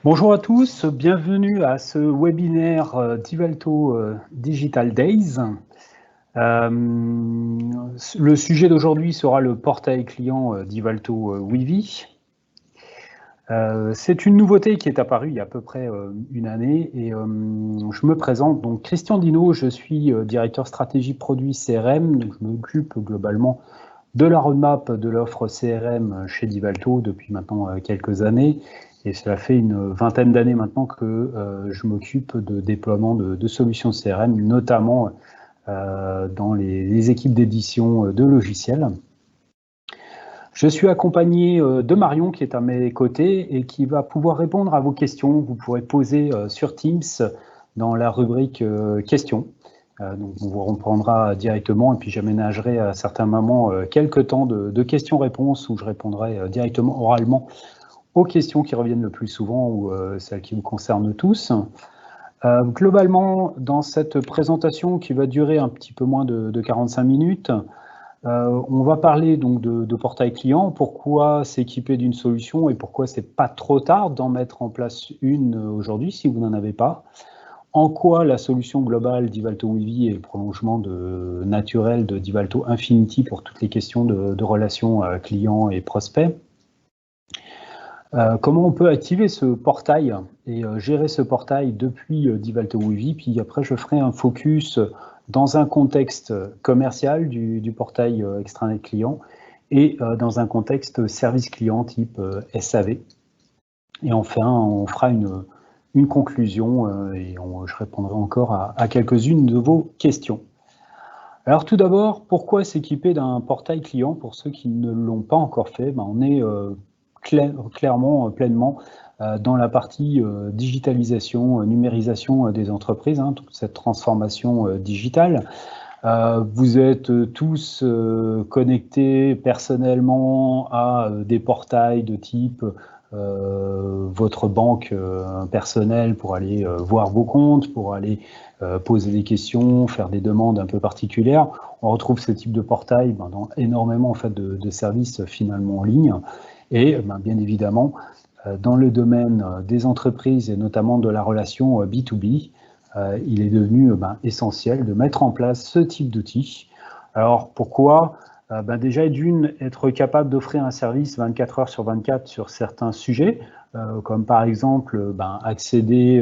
Bonjour à tous, bienvenue à ce webinaire Divalto Digital Days. Le sujet d'aujourd'hui sera le portail client Divalto Wivi. C'est une nouveauté qui est apparue il y a à peu près une année et je me présente donc Christian Dino, je suis directeur stratégie produit CRM, donc je m'occupe globalement de la roadmap de l'offre CRM chez Divalto depuis maintenant quelques années. Et cela fait une vingtaine d'années maintenant que je m'occupe de déploiement de solutions CRM, notamment dans les équipes d'édition de logiciels. Je suis accompagné de Marion qui est à mes côtés et qui va pouvoir répondre à vos questions. Vous pourrez poser sur Teams dans la rubrique questions. Donc on vous reprendra directement et puis j'aménagerai à certains moments quelques temps de questions-réponses où je répondrai directement oralement aux questions qui reviennent le plus souvent ou celles qui vous concernent tous. Globalement, dans cette présentation qui va durer un petit peu moins de 45 minutes, on va parler donc de portail client, pourquoi s'équiper d'une solution et pourquoi c'est pas trop tard d'en mettre en place une aujourd'hui si vous n'en avez pas. En quoi la solution globale Divalto Wivi est le prolongement naturel de Divalto Infinity pour toutes les questions de relations clients et prospects. Comment on peut activer ce portail et gérer ce portail depuis Divalto Wivi, puis après je ferai un focus dans un contexte commercial du portail extranet client et dans un contexte service client type SAV. Et enfin, on fera une conclusion et je répondrai encore à quelques-unes de vos questions. Alors tout d'abord, pourquoi s'équiper d'un portail client? Pour ceux qui ne l'ont pas encore fait, on est clairement, pleinement dans la partie digitalisation, numérisation des entreprises, toute cette transformation digitale. Vous êtes tous connectés personnellement à des portails de type votre banque personnelle pour aller voir vos comptes, pour aller poser des questions, faire des demandes un peu particulières. On retrouve ce type de portail dans énormément en fait, de services finalement en ligne. Et bien évidemment, dans le domaine des entreprises et notamment de la relation B2B, il est devenu essentiel de mettre en place ce type d'outils. Alors pourquoi? Déjà d'une, être capable d'offrir un service 24 heures sur 24 sur certains sujets, comme par exemple accéder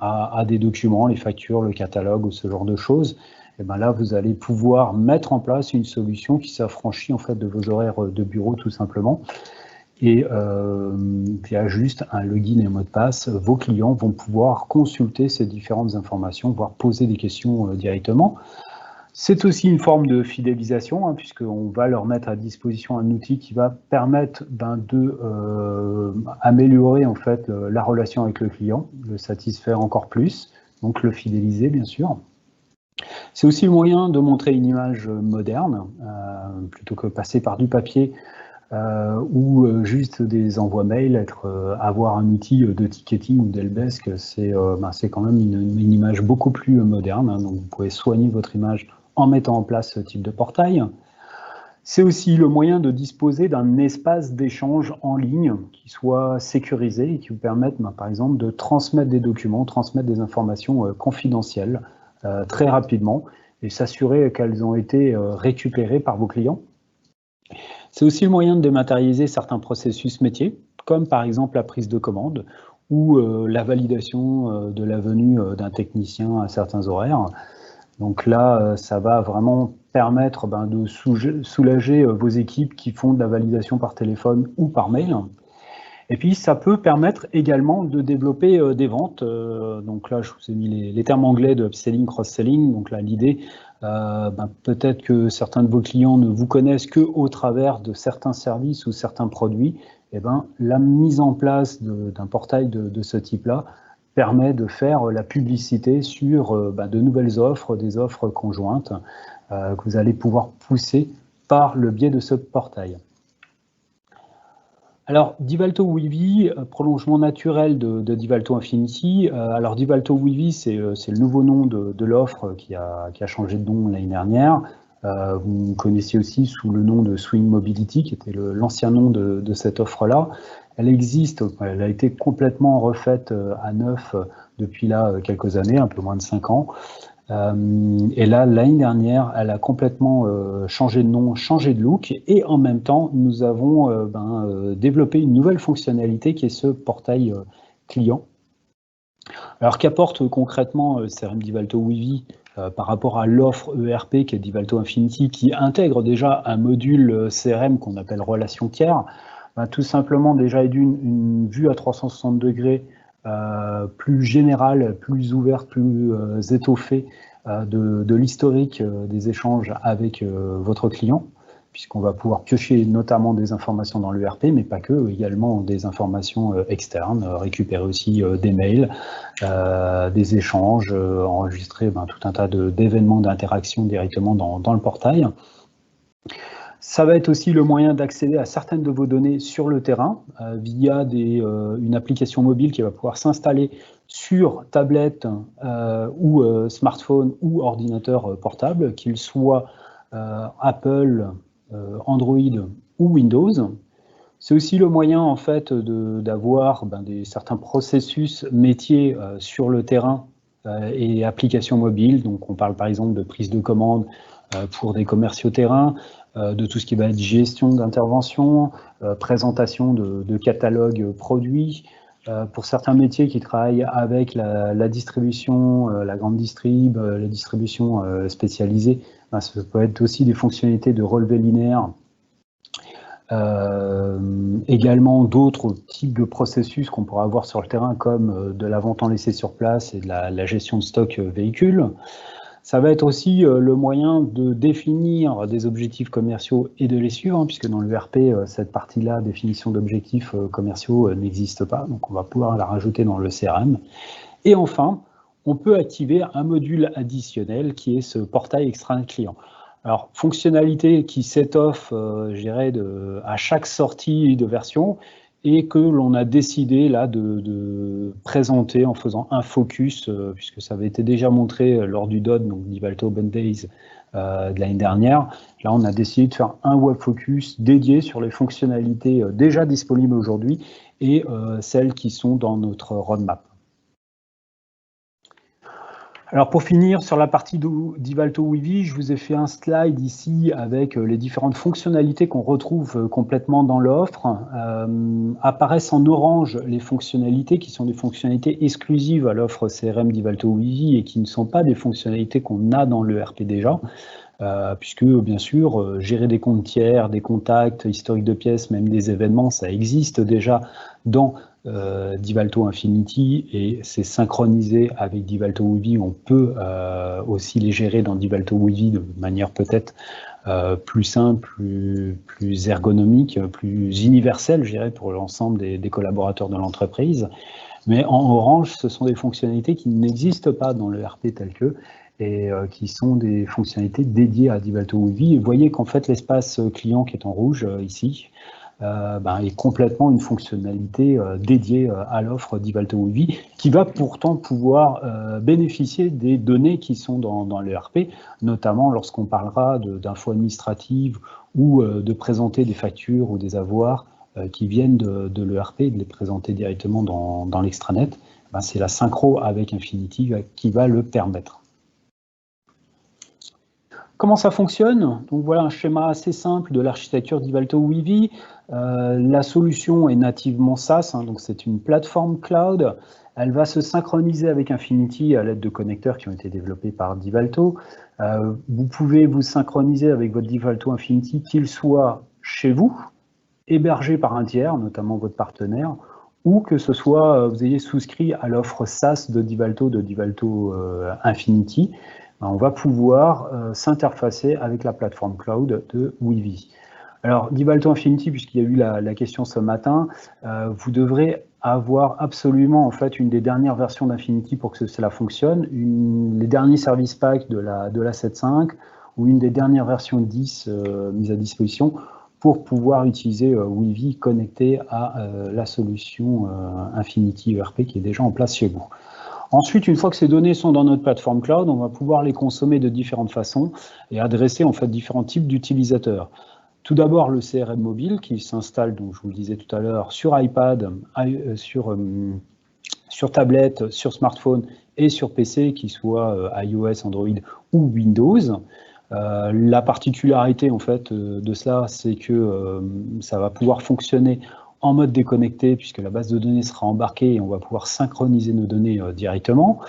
à des documents, les factures, le catalogue ou ce genre de choses. Et là, vous allez pouvoir mettre en place une solution qui s'affranchit en fait de vos horaires de bureau tout simplement. Et via juste un login et un mot de passe, vos clients vont pouvoir consulter ces différentes informations, voire poser des questions directement. C'est aussi une forme de fidélisation, puisqu'on va leur mettre à disposition un outil qui va permettre de améliorer en fait la relation avec le client, le satisfaire encore plus, donc le fidéliser bien sûr. C'est aussi le moyen de montrer une image moderne, plutôt que passer par du papier ou juste des envois mail, avoir un outil de ticketing ou d'helpdesk, c'est quand même une image beaucoup plus moderne, donc vous pouvez soigner votre image en mettant en place ce type de portail. C'est aussi le moyen de disposer d'un espace d'échange en ligne qui soit sécurisé et qui vous permette, par exemple, de transmettre des documents, transmettre des informations confidentielles très rapidement et s'assurer qu'elles ont été récupérées par vos clients. C'est aussi le moyen de dématérialiser certains processus métiers, comme par exemple la prise de commande ou la validation de la venue d'un technicien à certains horaires. Donc là, ça va vraiment permettre de soulager vos équipes qui font de la validation par téléphone ou par mail. Et puis, ça peut permettre également de développer des ventes. Donc là, je vous ai mis les termes anglais de upselling, cross-selling. Donc là, l'idée, peut-être que certains de vos clients ne vous connaissent qu'au travers de certains services ou certains produits. Et la mise en place d'un portail de ce type-là permet de faire la publicité sur de nouvelles offres, des offres conjointes que vous allez pouvoir pousser par le biais de ce portail. Alors, Divalto Wivi, prolongement naturel de Divalto Infinity. Alors, Divalto Wivi, c'est le nouveau nom de l'offre qui a changé de nom l'année dernière. Vous me connaissiez aussi sous le nom de Swing Mobility, qui était l'ancien nom de cette offre-là. Elle existe, elle a été complètement refaite à neuf depuis là quelques années, un peu moins de 5 ans. Et là, l'année dernière, elle a complètement changé de nom, changé de look, et en même temps, nous avons développé une nouvelle fonctionnalité qui est ce portail client. Alors, qu'apporte concrètement CRM Divalto Weavy par rapport à l'offre ERP qui est Divalto Infinity, qui intègre déjà un module CRM qu'on appelle Relation Care? Tout simplement, déjà, une vue à 360 degrés plus générale, plus ouverte, plus étoffée de l'historique des échanges avec votre client, puisqu'on va pouvoir piocher notamment des informations dans l'ERP, mais pas que, également des informations externes, récupérer aussi des mails, des échanges, enregistrer tout un tas d'événements d'interaction directement dans le portail. Ça va être aussi le moyen d'accéder à certaines de vos données sur le terrain via une application mobile qui va pouvoir s'installer sur tablette ou smartphone ou ordinateur portable, qu'il soit Apple, Android ou Windows. C'est aussi le moyen en fait d'avoir certains processus métiers sur le terrain et applications mobiles. Donc on parle par exemple de prise de commande pour des commerciaux terrain, de tout ce qui va être gestion d'intervention, présentation de catalogues produits. Pour certains métiers qui travaillent avec la distribution, la grande distrib, la distribution spécialisée, ça peut être aussi des fonctionnalités de relevé linéaire. Également d'autres types de processus qu'on pourra avoir sur le terrain, comme de la vente en laissé sur place et de la gestion de stock véhicule. Ça va être aussi le moyen de définir des objectifs commerciaux et de les suivre, puisque dans le ERP, cette partie-là, définition d'objectifs commerciaux, n'existe pas. Donc, on va pouvoir la rajouter dans le CRM. Et enfin, on peut activer un module additionnel qui est ce portail extranet client. Alors, fonctionnalité qui s'étoffe, je dirais, à chaque sortie de version, et que l'on a décidé là de présenter en faisant un focus, puisque ça avait été déjà montré lors du DOD, donc Divalto Open Days de l'année dernière. Là, on a décidé de faire un web focus dédié sur les fonctionnalités déjà disponibles aujourd'hui et celles qui sont dans notre roadmap. Alors pour finir, sur la partie Divalto Weavy, je vous ai fait un slide ici avec les différentes fonctionnalités qu'on retrouve complètement dans l'offre. Apparaissent en orange les fonctionnalités qui sont des fonctionnalités exclusives à l'offre CRM Divalto Weavy et qui ne sont pas des fonctionnalités qu'on a dans l'ERP déjà. Puisque bien sûr, gérer des comptes tiers, des contacts, historiques de pièces, même des événements, ça existe déjà dans Divalto Infinity et c'est synchronisé avec Divalto Weavy. On peut aussi les gérer dans Divalto Weavy de manière peut-être plus simple, plus ergonomique, plus universelle, je dirais, pour l'ensemble des collaborateurs de l'entreprise. Mais en orange, ce sont des fonctionnalités qui n'existent pas dans le ERP tel que, et qui sont des fonctionnalités dédiées à Divalto Weavy. Et vous voyez qu'en fait, l'espace client qui est en rouge ici, est complètement une fonctionnalité dédiée à l'offre Divalto Weavy, qui va pourtant pouvoir bénéficier des données qui sont dans l'ERP, notamment lorsqu'on parlera d'infos administratives ou de présenter des factures ou des avoirs qui viennent de l'ERP, de les présenter directement dans l'extranet. C'est la synchro avec Infinity qui va le permettre. Comment ça fonctionne? Donc voilà un schéma assez simple de l'architecture Divalto Weavy. La solution est nativement SaaS, donc c'est une plateforme cloud. Elle va se synchroniser avec Infinity à l'aide de connecteurs qui ont été développés par Divalto. Vous pouvez vous synchroniser avec votre Divalto Infinity, qu'il soit chez vous, hébergé par un tiers, notamment votre partenaire, ou que ce soit vous ayez souscrit à l'offre SaaS de Divalto Infinity. On va pouvoir s'interfacer avec la plateforme cloud de Weavy. Alors, Divalto Infinity, puisqu'il y a eu la question ce matin, vous devrez avoir absolument en fait une des dernières versions d'Infinity pour que cela fonctionne, les derniers service packs de la 7.5 ou une des dernières versions 10 mises à disposition pour pouvoir utiliser Weavy connecté à la solution Infinity ERP qui est déjà en place chez vous. Ensuite, une fois que ces données sont dans notre plateforme cloud, on va pouvoir les consommer de différentes façons et adresser en fait différents types d'utilisateurs. Tout d'abord, le CRM mobile qui s'installe, donc je vous le disais tout à l'heure, sur iPad, sur tablette, sur smartphone et sur PC, qui soit iOS, Android ou Windows. La particularité en fait de cela, c'est que ça va pouvoir fonctionner en mode déconnecté, puisque la base de données sera embarquée et on va pouvoir synchroniser nos données directement.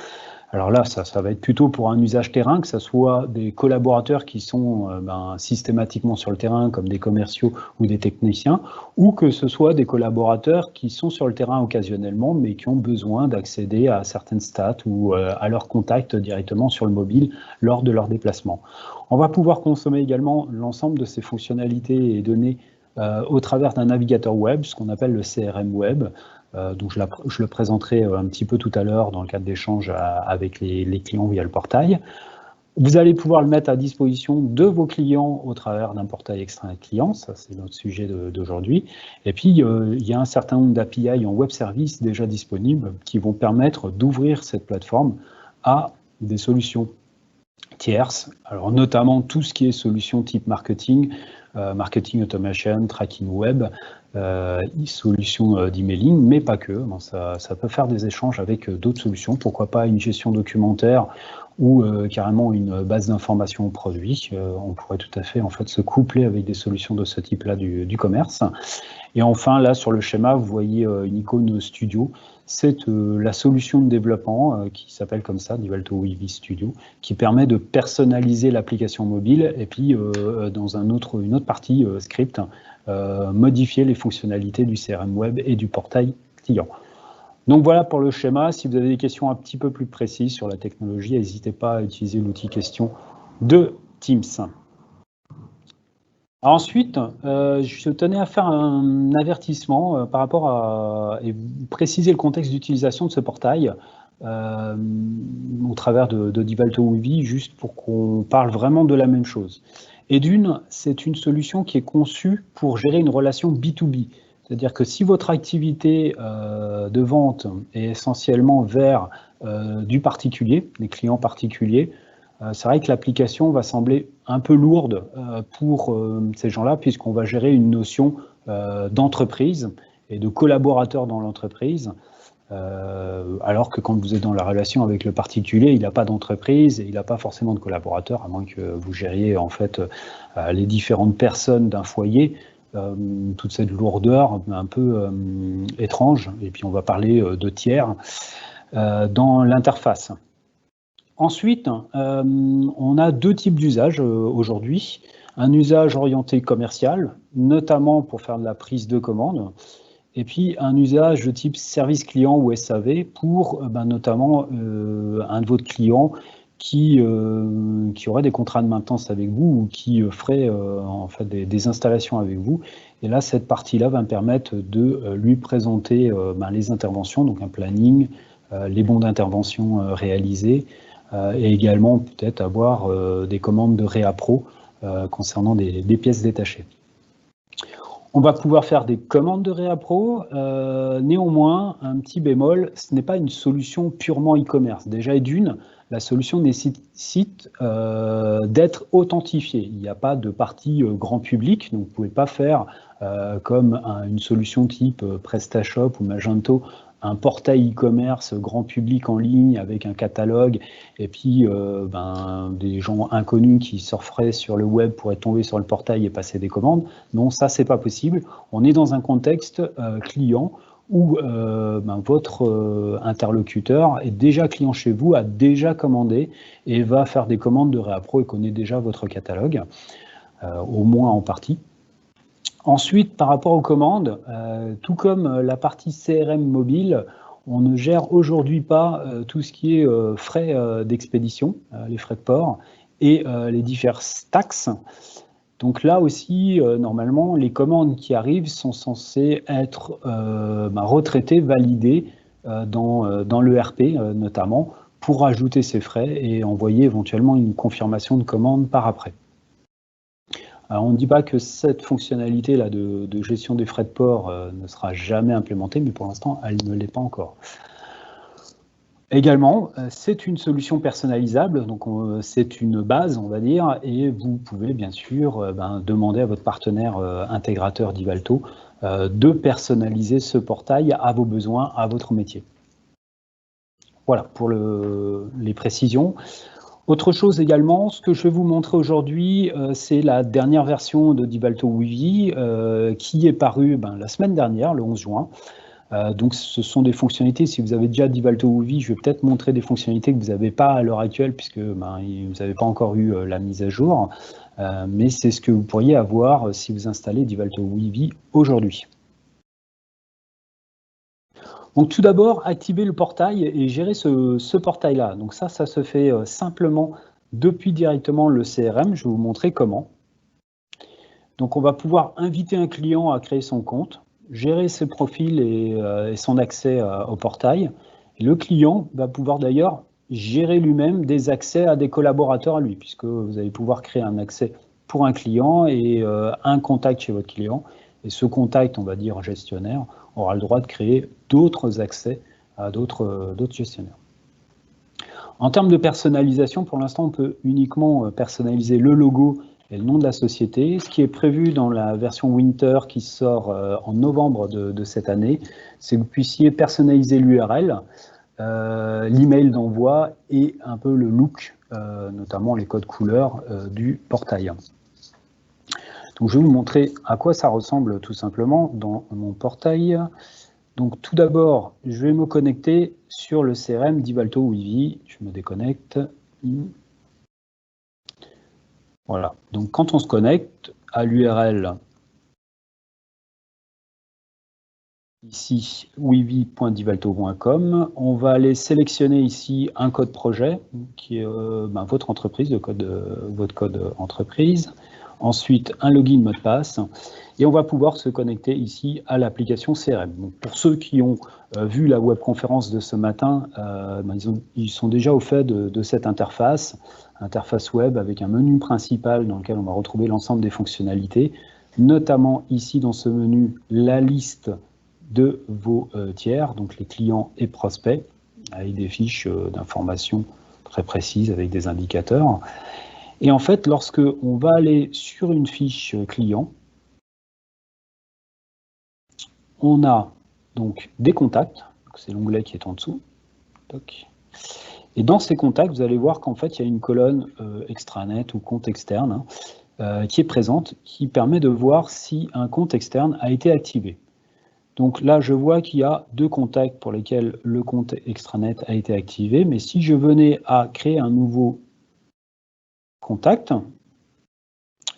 Alors là, ça va être plutôt pour un usage terrain, que ce soit des collaborateurs qui sont systématiquement sur le terrain, comme des commerciaux ou des techniciens, ou que ce soit des collaborateurs qui sont sur le terrain occasionnellement, mais qui ont besoin d'accéder à certaines stats ou à leurs contacts directement sur le mobile lors de leur déplacement. On va pouvoir consommer également l'ensemble de ces fonctionnalités et données au travers d'un navigateur web, ce qu'on appelle le CRM web. Donc je le présenterai un petit peu tout à l'heure dans le cadre d'échanges avec les clients via le portail. Vous allez pouvoir le mettre à disposition de vos clients au travers d'un portail extranet client, ça c'est notre sujet d'aujourd'hui. Et puis il y a un certain nombre d'API en web service déjà disponibles qui vont permettre d'ouvrir cette plateforme à des solutions tierces, alors notamment tout ce qui est solutions type marketing, marketing automation, tracking web, solutions d'emailing, mais pas que. Bon, ça peut faire des échanges avec d'autres solutions, pourquoi pas une gestion documentaire ou carrément une base d'informations produits. On pourrait tout à fait en fait se coupler avec des solutions de ce type-là du commerce. Et enfin, là, sur le schéma, vous voyez une icône Studio. C'est la solution de développement qui s'appelle comme ça, Divalto Weavy Studio, qui permet de personnaliser l'application mobile et puis dans une autre partie script, modifier les fonctionnalités du CRM web et du portail client. Donc voilà pour le schéma. Si vous avez des questions un petit peu plus précises sur la technologie, n'hésitez pas à utiliser l'outil question de Teams. Ensuite, je tenais à faire un avertissement par rapport à et préciser le contexte d'utilisation de ce portail au travers de Divalto Weavy, juste pour qu'on parle vraiment de la même chose. Et d'une, c'est une solution qui est conçue pour gérer une relation B2B. C'est-à-dire que si votre activité de vente est essentiellement vers du particulier, des clients particuliers, c'est vrai que l'application va sembler un peu lourde pour ces gens-là, puisqu'on va gérer une notion d'entreprise et de collaborateur dans l'entreprise, alors que quand vous êtes dans la relation avec le particulier, il n'a pas d'entreprise et il n'a pas forcément de collaborateur, à moins que vous gériez en fait les différentes personnes d'un foyer, toute cette lourdeur un peu étrange, et puis on va parler de tiers dans l'interface. Ensuite, on a deux types d'usages aujourd'hui. Un usage orienté commercial, notamment pour faire de la prise de commande, et puis un usage de type service client ou SAV pour notamment un de vos clients qui aurait des contrats de maintenance avec vous ou qui ferait en fait des installations avec vous. Et là, cette partie-là va me permettre de lui présenter les interventions, donc un planning, les bons d'intervention réalisés, et également peut-être avoir des commandes de réappro concernant des pièces détachées. On va pouvoir faire des commandes de réappro, néanmoins, un petit bémol, ce n'est pas une solution purement e-commerce. Déjà, et d'une, la solution nécessite d'être authentifiée. Il n'y a pas de partie grand public, donc vous ne pouvez pas faire comme une solution type PrestaShop ou Magento, un portail e-commerce grand public en ligne avec un catalogue et puis des gens inconnus qui surferaient sur le web pourraient tomber sur le portail et passer des commandes. Non, ça, c'est pas possible. On est dans un contexte client où votre interlocuteur est déjà client chez vous, a déjà commandé et va faire des commandes de réappro et connaît déjà votre catalogue, au moins en partie. Ensuite, par rapport aux commandes, tout comme la partie CRM mobile, on ne gère aujourd'hui pas tout ce qui est frais d'expédition, les frais de port et les diverses taxes. Donc là aussi, normalement, les commandes qui arrivent sont censées être retraitées, validées dans l'ERP notamment, pour ajouter ces frais et envoyer éventuellement une confirmation de commande par après. Alors, on ne dit pas que cette fonctionnalité-là de gestion des frais de port ne sera jamais implémentée, mais pour l'instant, elle ne l'est pas encore. Également, c'est une solution personnalisable, donc c'est une base, on va dire, et vous pouvez bien sûr demander à votre partenaire intégrateur d'Ivalto de personnaliser ce portail à vos besoins, à votre métier. Voilà pour les précisions. Autre chose également, ce que je vais vous montrer aujourd'hui, c'est la dernière version de d'Ivalto Wivi qui est parue la semaine dernière, le 11 juin. Donc ce sont des fonctionnalités, si vous avez déjà d'Ivalto Wivi, je vais peut-être montrer des fonctionnalités que vous n'avez pas à l'heure actuelle puisque vous n'avez pas encore eu la mise à jour, mais c'est ce que vous pourriez avoir si vous installez d'Ivalto Wivi aujourd'hui. Donc tout d'abord, activer le portail et gérer ce portail-là. Donc ça se fait simplement depuis directement le CRM, je vais vous montrer comment. Donc on va pouvoir inviter un client à créer son compte, gérer ses profils et son accès au portail. Le client va pouvoir d'ailleurs gérer lui-même des accès à des collaborateurs à lui, puisque vous allez pouvoir créer un accès pour un client et un contact chez votre client. Et ce contact, on va dire gestionnaire, aura le droit de créer d'autres accès à d'autres gestionnaires. En termes de personnalisation, pour l'instant, on peut uniquement personnaliser le logo et le nom de la société. Ce qui est prévu dans la version Winter qui sort en novembre de cette année, c'est que vous puissiez personnaliser l'URL, l'email d'envoi et un peu le look, notamment les codes couleurs du portail. Donc, je vais vous montrer à quoi ça ressemble tout simplement dans mon portail. Donc, tout d'abord, je vais me connecter sur le CRM d'Ivalto Wivi. Je me déconnecte. Voilà. Donc, quand on se connecte à l'URL ici, wivi.divalto.com, on va aller sélectionner ici un code projet qui est votre entreprise, votre code entreprise. Ensuite, un login mot de passe. Et on va pouvoir se connecter ici à l'application CRM. Donc, pour ceux qui ont vu la webconférence de ce matin, ils sont déjà au fait de cette interface web avec un menu principal dans lequel on va retrouver l'ensemble des fonctionnalités, notamment ici dans ce menu, la liste de vos tiers, donc les clients et prospects, avec des fiches d'informations très précises, avec des indicateurs. Et en fait, lorsque on va aller sur une fiche client, on a donc des contacts, c'est l'onglet qui est en dessous. Et dans ces contacts, vous allez voir qu'en fait, il y a une colonne extranet ou compte externe qui est présente, qui permet de voir si un compte externe a été activé. Donc là, je vois qu'il y a 2 contacts pour lesquels le compte extranet a été activé, mais si je venais à créer un nouveau contact,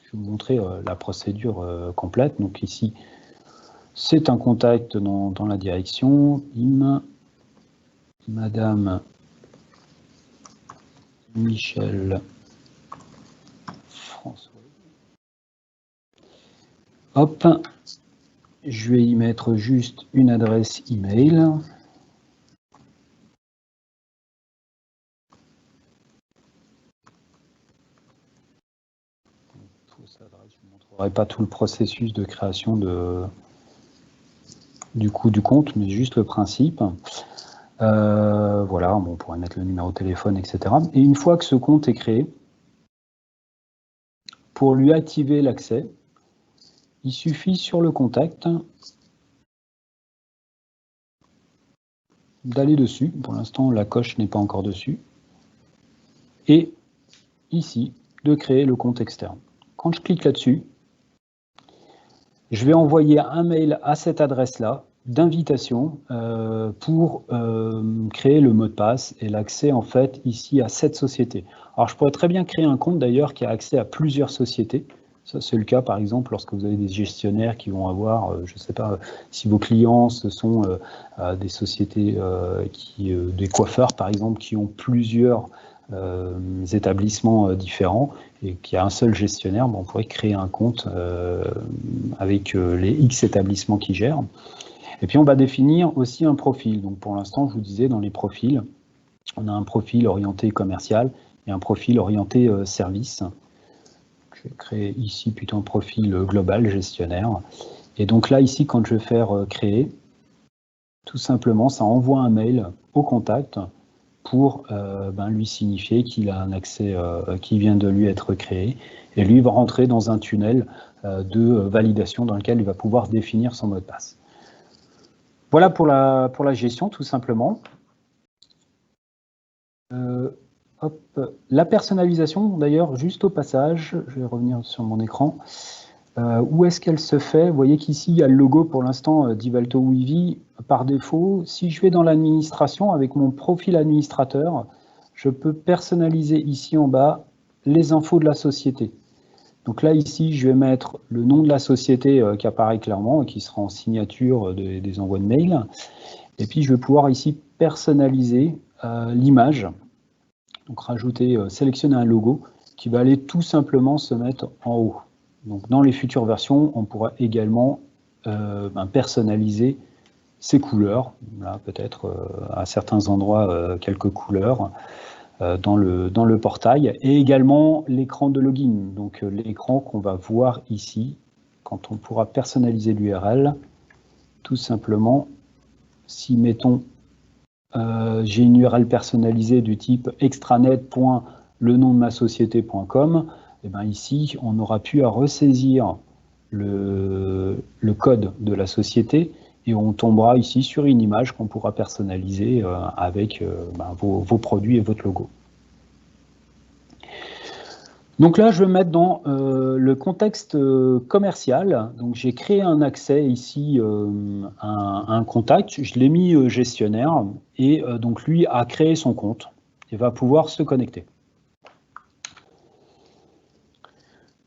je vais vous montrer la procédure complète. Donc ici, c'est un contact dans la direction, Madame Michel François. Hop, je vais y mettre juste une adresse email. Je ne montrerai pas tout le processus de création du compte, mais juste le principe. Voilà, on pourrait mettre le numéro de téléphone, etc. Et une fois que ce compte est créé, pour lui activer l'accès, il suffit sur le contact d'aller dessus. Pour l'instant, la coche n'est pas encore dessus. Et ici, de créer le compte externe. Quand je clique là-dessus, je vais envoyer un mail à cette adresse-là d'invitation pour créer le mot de passe et l'accès en fait ici à cette société. Alors je pourrais très bien créer un compte d'ailleurs qui a accès à plusieurs sociétés. Ça c'est le cas par exemple lorsque vous avez des gestionnaires qui vont avoir, je ne sais pas, si vos clients ce sont des sociétés, des coiffeurs par exemple qui ont plusieurs établissements différents et qu'il y a un seul gestionnaire, on pourrait créer un compte avec les X établissements qui gèrent. Et puis on va définir aussi un profil. Donc pour l'instant, je vous disais, dans les profils, on a un profil orienté commercial et un profil orienté service. Je vais créer ici plutôt un profil global, gestionnaire. Et donc là, ici, quand je vais faire créer, tout simplement, ça envoie un mail au contact pour lui signifier qu'il a un accès qui vient de lui être créé. Et lui va rentrer dans un tunnel de validation dans lequel il va pouvoir définir son mot de passe. Voilà pour la gestion, tout simplement. La personnalisation, d'ailleurs, juste au passage, je vais revenir sur mon écran. Où est-ce qu'elle se fait? Vous voyez qu'ici, il y a le logo pour l'instant d'Ivalto Wivi. Par défaut, si je vais dans l'administration avec mon profil administrateur, je peux personnaliser ici en bas les infos de la société. Donc là, ici, je vais mettre le nom de la société qui apparaît clairement et qui sera en signature des envois de mail. Et puis, je vais pouvoir ici personnaliser l'image. Donc, sélectionner un logo qui va aller tout simplement se mettre en haut. Donc, dans les futures versions, on pourra également personnaliser ces couleurs. Là, peut-être à certains endroits, quelques couleurs. Dans le portail, et également l'écran de login, donc l'écran qu'on va voir ici, quand on pourra personnaliser l'URL, tout simplement, si, mettons, j'ai une URL personnalisée du type extranet.lenomdemasociété.com, et bien ici, on aura pu à ressaisir le code de la société, et on tombera ici sur une image qu'on pourra personnaliser avec vos produits et votre logo. Donc là, je vais me mettre dans le contexte commercial. Donc j'ai créé un accès ici, un contact, je l'ai mis gestionnaire, et donc lui a créé son compte et va pouvoir se connecter.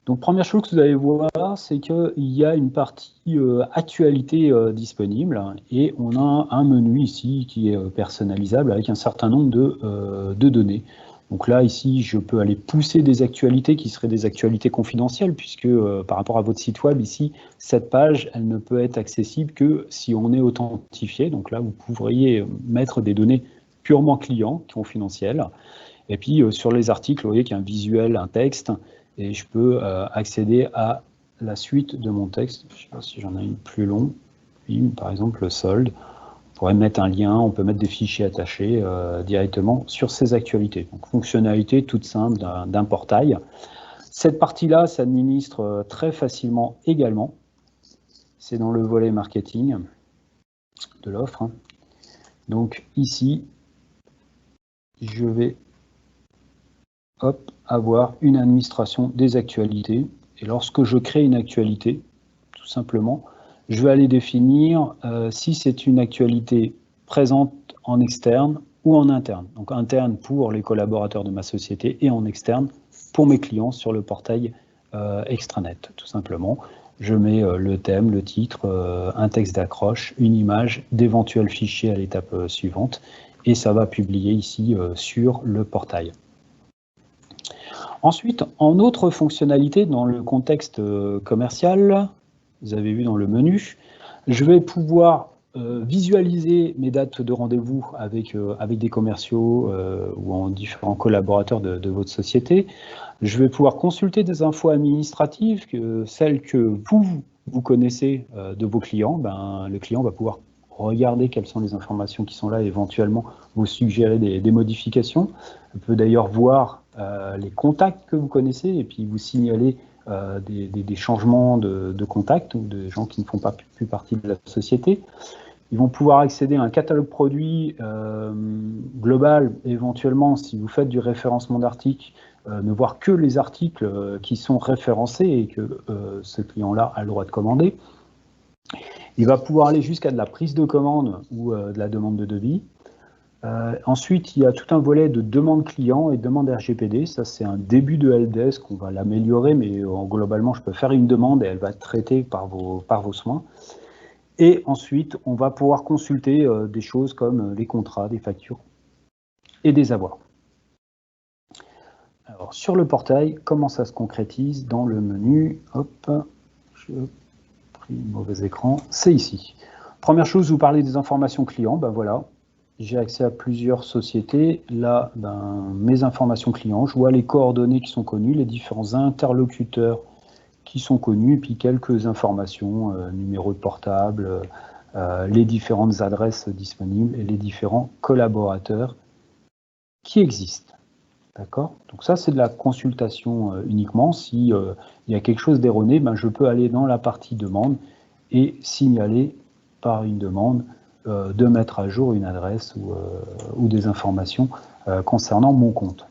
Donc, première chose que vous allez voir, c'est qu'il y a une partie actualité disponible et on a un menu ici qui est personnalisable avec un certain nombre de données. Donc là, ici, je peux aller pousser des actualités qui seraient des actualités confidentielles puisque par rapport à votre site web, ici, cette page, elle ne peut être accessible que si on est authentifié. Donc là, vous pourriez mettre des données purement clients, confidentielles. Et puis, sur les articles, vous voyez qu'il y a un visuel, un texte, et je peux accéder à la suite de mon texte. Je ne sais pas si j'en ai une plus long. Oui, par exemple, le solde. On pourrait mettre un lien, on peut mettre des fichiers attachés directement sur ces actualités. Donc, fonctionnalité toute simple d'un portail. Cette partie-là s'administre très facilement également. C'est dans le volet marketing de l'offre. Donc, ici, je vais avoir une administration des actualités. Et lorsque je crée une actualité, tout simplement, je vais aller définir si c'est une actualité présente en externe ou en interne. Donc interne pour les collaborateurs de ma société et en externe pour mes clients sur le portail extranet, tout simplement. Je mets le thème, le titre, un texte d'accroche, une image, d'éventuels fichiers à l'étape suivante et ça va publier ici sur le portail. Ensuite, en autre fonctionnalité, dans le contexte commercial, vous avez vu dans le menu, je vais pouvoir visualiser mes dates de rendez-vous avec des commerciaux ou en différents collaborateurs de votre société. Je vais pouvoir consulter des infos administratives, celles que vous connaissez de vos clients. Le client va pouvoir regarder quelles sont les informations qui sont là et éventuellement vous suggérer des modifications. On peut d'ailleurs voir les contacts que vous connaissez et puis vous signaler des changements de contacts ou de gens qui ne font pas plus partie de la société. Ils vont pouvoir accéder à un catalogue produit global, éventuellement, si vous faites du référencement d'articles, ne voir que les articles qui sont référencés et que ce client-là a le droit de commander. Il va pouvoir aller jusqu'à de la prise de commande ou de la demande de devis. Ensuite, il y a tout un volet de demande client et demande RGPD. Ça, c'est un début de helpdesk. On va l'améliorer, mais globalement, je peux faire une demande et elle va être traitée par vos soins. Et ensuite, on va pouvoir consulter des choses comme les contrats, des factures et des avoirs. Alors, sur le portail, comment ça se concrétise dans le menu? Hop, j'ai pris le mauvais écran. C'est ici. Première chose, vous parlez des informations clients. Ben voilà. J'ai accès à plusieurs sociétés. Là, mes informations clients, je vois les coordonnées qui sont connues, les différents interlocuteurs qui sont connus, et puis quelques informations, numéro de portable, les différentes adresses disponibles et les différents collaborateurs qui existent. D'accord? Donc ça, c'est de la consultation uniquement. Si il y a quelque chose d'erroné, ben, je peux aller dans la partie demande et signaler par une demande de mettre à jour une adresse ou des informations concernant mon compte.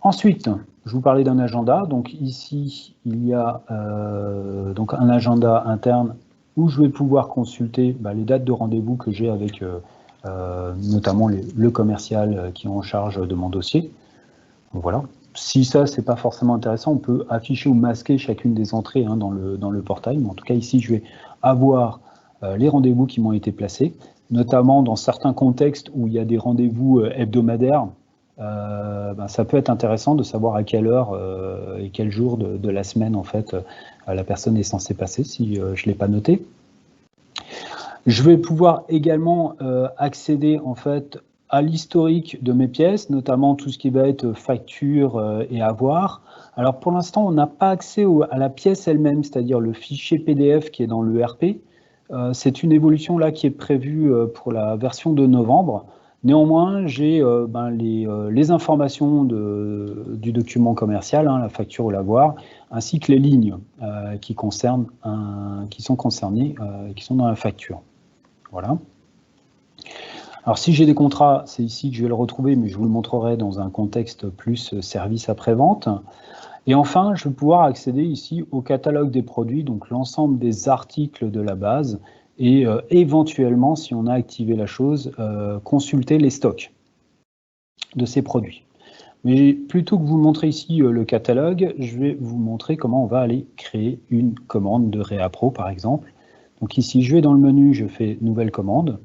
Ensuite, je vous parlais d'un agenda. Donc ici, il y a donc un agenda interne où je vais pouvoir consulter les dates de rendez-vous que j'ai avec notamment le commercial qui est en charge de mon dossier. Donc, voilà. Si ça, c'est pas forcément intéressant, on peut afficher ou masquer chacune des entrées dans le portail. Mais en tout cas, ici, je vais avoir les rendez-vous qui m'ont été placés, notamment dans certains contextes où il y a des rendez-vous hebdomadaires. Ça peut être intéressant de savoir à quelle heure et quel jour de la semaine, en fait, la personne est censée passer, si je ne l'ai pas noté. Je vais pouvoir également accéder, en fait, à l'historique de mes pièces, notamment tout ce qui va être facture et avoir. Alors pour l'instant, on n'a pas accès à la pièce elle-même, c'est-à-dire le fichier PDF qui est dans l'ERP. C'est une évolution là qui est prévue pour la version de novembre. Néanmoins, j'ai les informations du document commercial, la facture ou l'avoir, ainsi que les lignes qui sont concernées, qui sont dans la facture. Voilà. Alors, si j'ai des contrats, c'est ici que je vais le retrouver, mais je vous le montrerai dans un contexte plus service après-vente. Et enfin, je vais pouvoir accéder ici au catalogue des produits, donc l'ensemble des articles de la base, et éventuellement, si on a activé la chose, consulter les stocks de ces produits. Mais plutôt que vous montrer ici le catalogue, je vais vous montrer comment on va aller créer une commande de Réapro, par exemple. Donc ici, je vais dans le menu, je fais « Nouvelle commande ».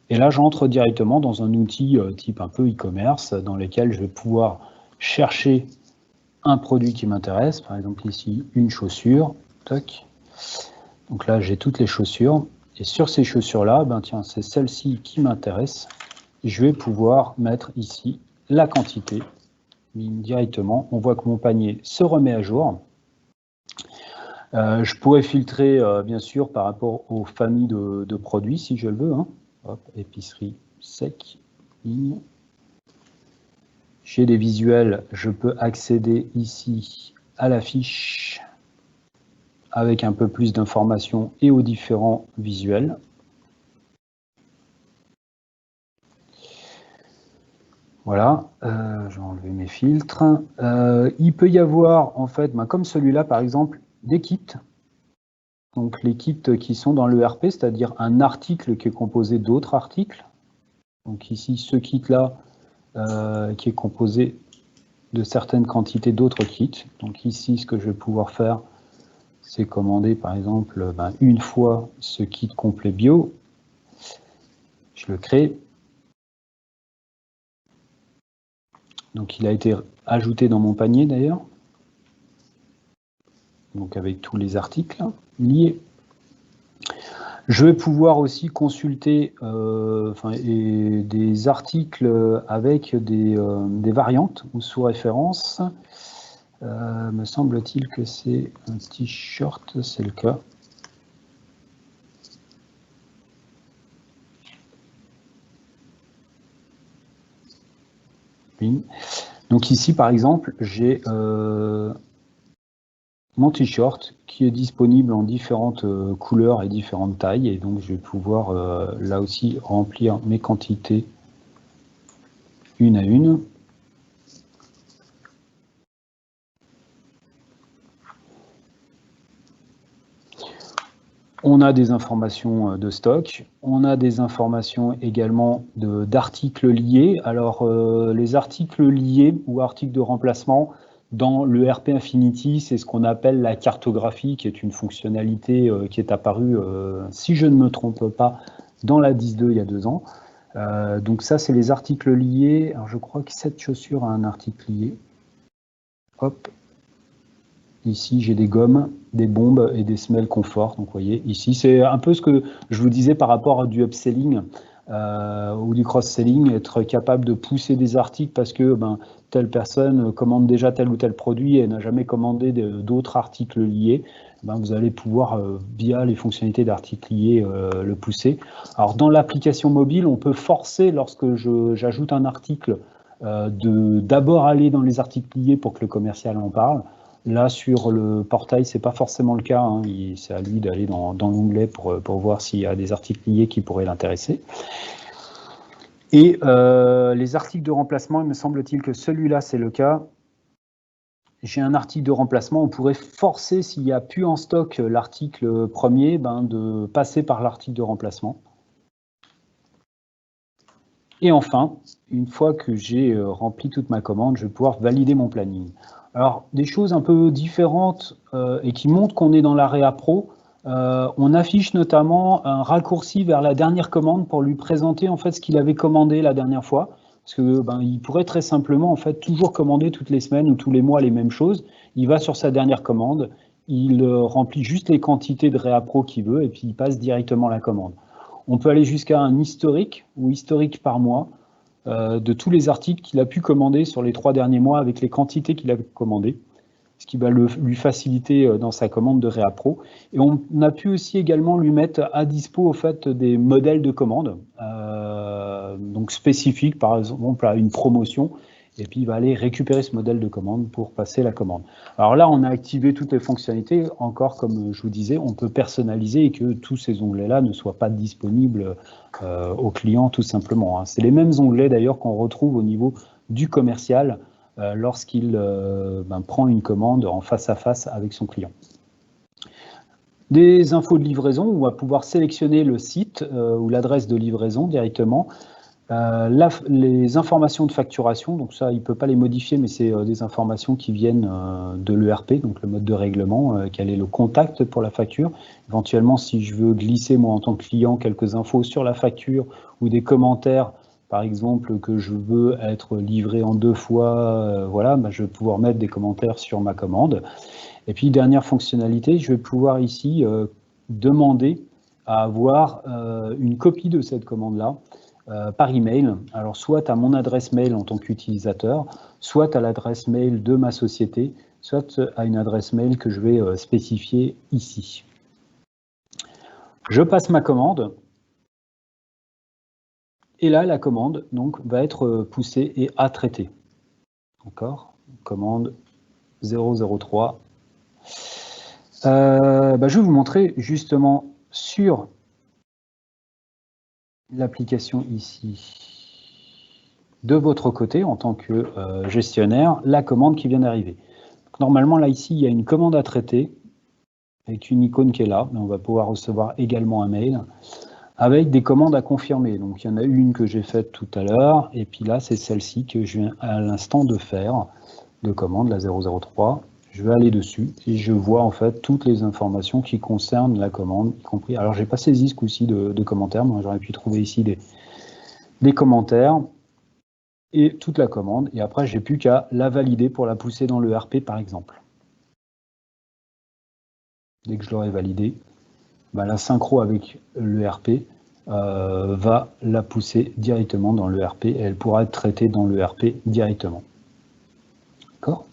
Et là, j'entre directement dans un outil type un peu e-commerce dans lequel je vais pouvoir chercher un produit qui m'intéresse. Par exemple, ici, une chaussure. Toc. Donc là, j'ai toutes les chaussures. Et sur ces chaussures-là, tiens, c'est celle-ci qui m'intéresse. Je vais pouvoir mettre ici la quantité directement. On voit que mon panier se remet à jour. Je pourrais filtrer, bien sûr, par rapport aux familles de produits, si je le veux. Hop, épicerie sec, ligne. J'ai des visuels, je peux accéder ici à la fiche avec un peu plus d'informations et aux différents visuels. Voilà, je vais enlever mes filtres. Il peut y avoir, en fait, comme celui-là, par exemple, des kits. Donc les kits qui sont dans l'ERP, c'est-à-dire un article qui est composé d'autres articles. Donc ici, ce kit-là, qui est composé de certaines quantités d'autres kits. Donc ici, ce que je vais pouvoir faire, c'est commander, par exemple, une fois ce kit complet bio. Je le crée. Donc il a été ajouté dans mon panier, d'ailleurs. Donc avec tous les articles liés. Je vais pouvoir aussi consulter des articles avec des variantes ou sous référence. Me semble-t-il que c'est un t-shirt, c'est le cas. Oui. Donc ici, par exemple, j'ai mon t-shirt qui est disponible en différentes couleurs et différentes tailles, et donc je vais pouvoir là aussi remplir mes quantités une à une. On a des informations de stock, on a des informations également d'articles liés. Alors les articles liés ou articles de remplacement, dans le RP Infinity, c'est ce qu'on appelle la cartographie, qui est une fonctionnalité qui est apparue, si je ne me trompe pas, dans la 10.2 il y a 2 ans. Donc ça, c'est les articles liés. Alors je crois que cette chaussure a un article lié. Hop. Ici, j'ai des gommes, des bombes et des semelles confort. Donc, vous voyez, ici, c'est un peu ce que je vous disais par rapport à du upselling. ou du cross-selling, être capable de pousser des articles parce que telle personne commande déjà tel ou tel produit et n'a jamais commandé d'autres articles liés. Vous allez pouvoir, via les fonctionnalités d'articles liés, le pousser. Alors, dans l'application mobile, on peut forcer, lorsque j'ajoute un article, de d'abord aller dans les articles liés pour que le commercial en parle. Là, sur le portail, ce n'est pas forcément le cas. Hein. C'est à lui d'aller dans l'onglet pour voir s'il y a des articles liés qui pourraient l'intéresser. Et les articles de remplacement, il me semble-t-il que celui-là, c'est le cas. J'ai un article de remplacement. On pourrait forcer, s'il n'y a plus en stock l'article premier, de passer par l'article de remplacement. Et enfin, une fois que j'ai rempli toute ma commande, je vais pouvoir valider mon planning. Alors, des choses un peu différentes et qui montrent qu'on est dans la Réa Pro, on affiche notamment un raccourci vers la dernière commande pour lui présenter en fait ce qu'il avait commandé la dernière fois. Parce que il pourrait très simplement en fait toujours commander toutes les semaines ou tous les mois les mêmes choses. Il va sur sa dernière commande, il remplit juste les quantités de Réa Pro qu'il veut et puis il passe directement la commande. On peut aller jusqu'à un historique ou historique par mois de tous les articles qu'il a pu commander sur les 3 derniers mois avec les quantités qu'il a commandées, ce qui va lui faciliter dans sa commande de Réa Pro. Et on a pu aussi également lui mettre à dispo au fait des modèles de commande, donc spécifiques, par exemple à une promotion, et puis il va aller récupérer ce modèle de commande pour passer la commande. Alors là, on a activé toutes les fonctionnalités. Encore, comme je vous disais, on peut personnaliser et que tous ces onglets-là ne soient pas disponibles au client tout simplement. Hein. C'est les mêmes onglets d'ailleurs qu'on retrouve au niveau du commercial lorsqu'il prend une commande en face à face avec son client. Des infos de livraison, on va pouvoir sélectionner le site ou l'adresse de livraison directement. Les informations de facturation, donc ça, il ne peut pas les modifier, mais c'est des informations qui viennent de l'ERP, donc le mode de règlement, quel est le contact pour la facture. Éventuellement, si je veux glisser, moi, en tant que client, quelques infos sur la facture ou des commentaires, par exemple, que je veux être livré en 2 fois, voilà, je vais pouvoir mettre des commentaires sur ma commande. Et puis, dernière fonctionnalité, je vais pouvoir ici demander à avoir une copie de cette commande-là par email. Alors, soit à mon adresse mail en tant qu'utilisateur, soit à l'adresse mail de ma société, soit à une adresse mail que je vais spécifier ici. Je passe ma commande. Et là, la commande donc, va être poussée et à traiter. D'accord ? Commande 003. Je vais vous montrer justement sur l'application ici, de votre côté, en tant que gestionnaire, la commande qui vient d'arriver. Normalement, là, ici, il y a une commande à traiter, avec une icône qui est là. On va pouvoir recevoir également un mail avec des commandes à confirmer. Donc, il y en a une que j'ai faite tout à l'heure, et puis là, c'est celle-ci que je viens à l'instant de faire, de commande, la 003. Je vais aller dessus et je vois en fait toutes les informations qui concernent la commande, y compris. Alors, j'ai pas saisi ce coup-ci de commentaires, moi j'aurais pu trouver ici des commentaires et toute la commande. Et après, j'ai plus qu'à la valider pour la pousser dans le RP, par exemple. Dès que je l'aurai validée, la synchro avec le RP va la pousser directement dans le RP et elle pourra être traitée dans le RP directement. D'accord ?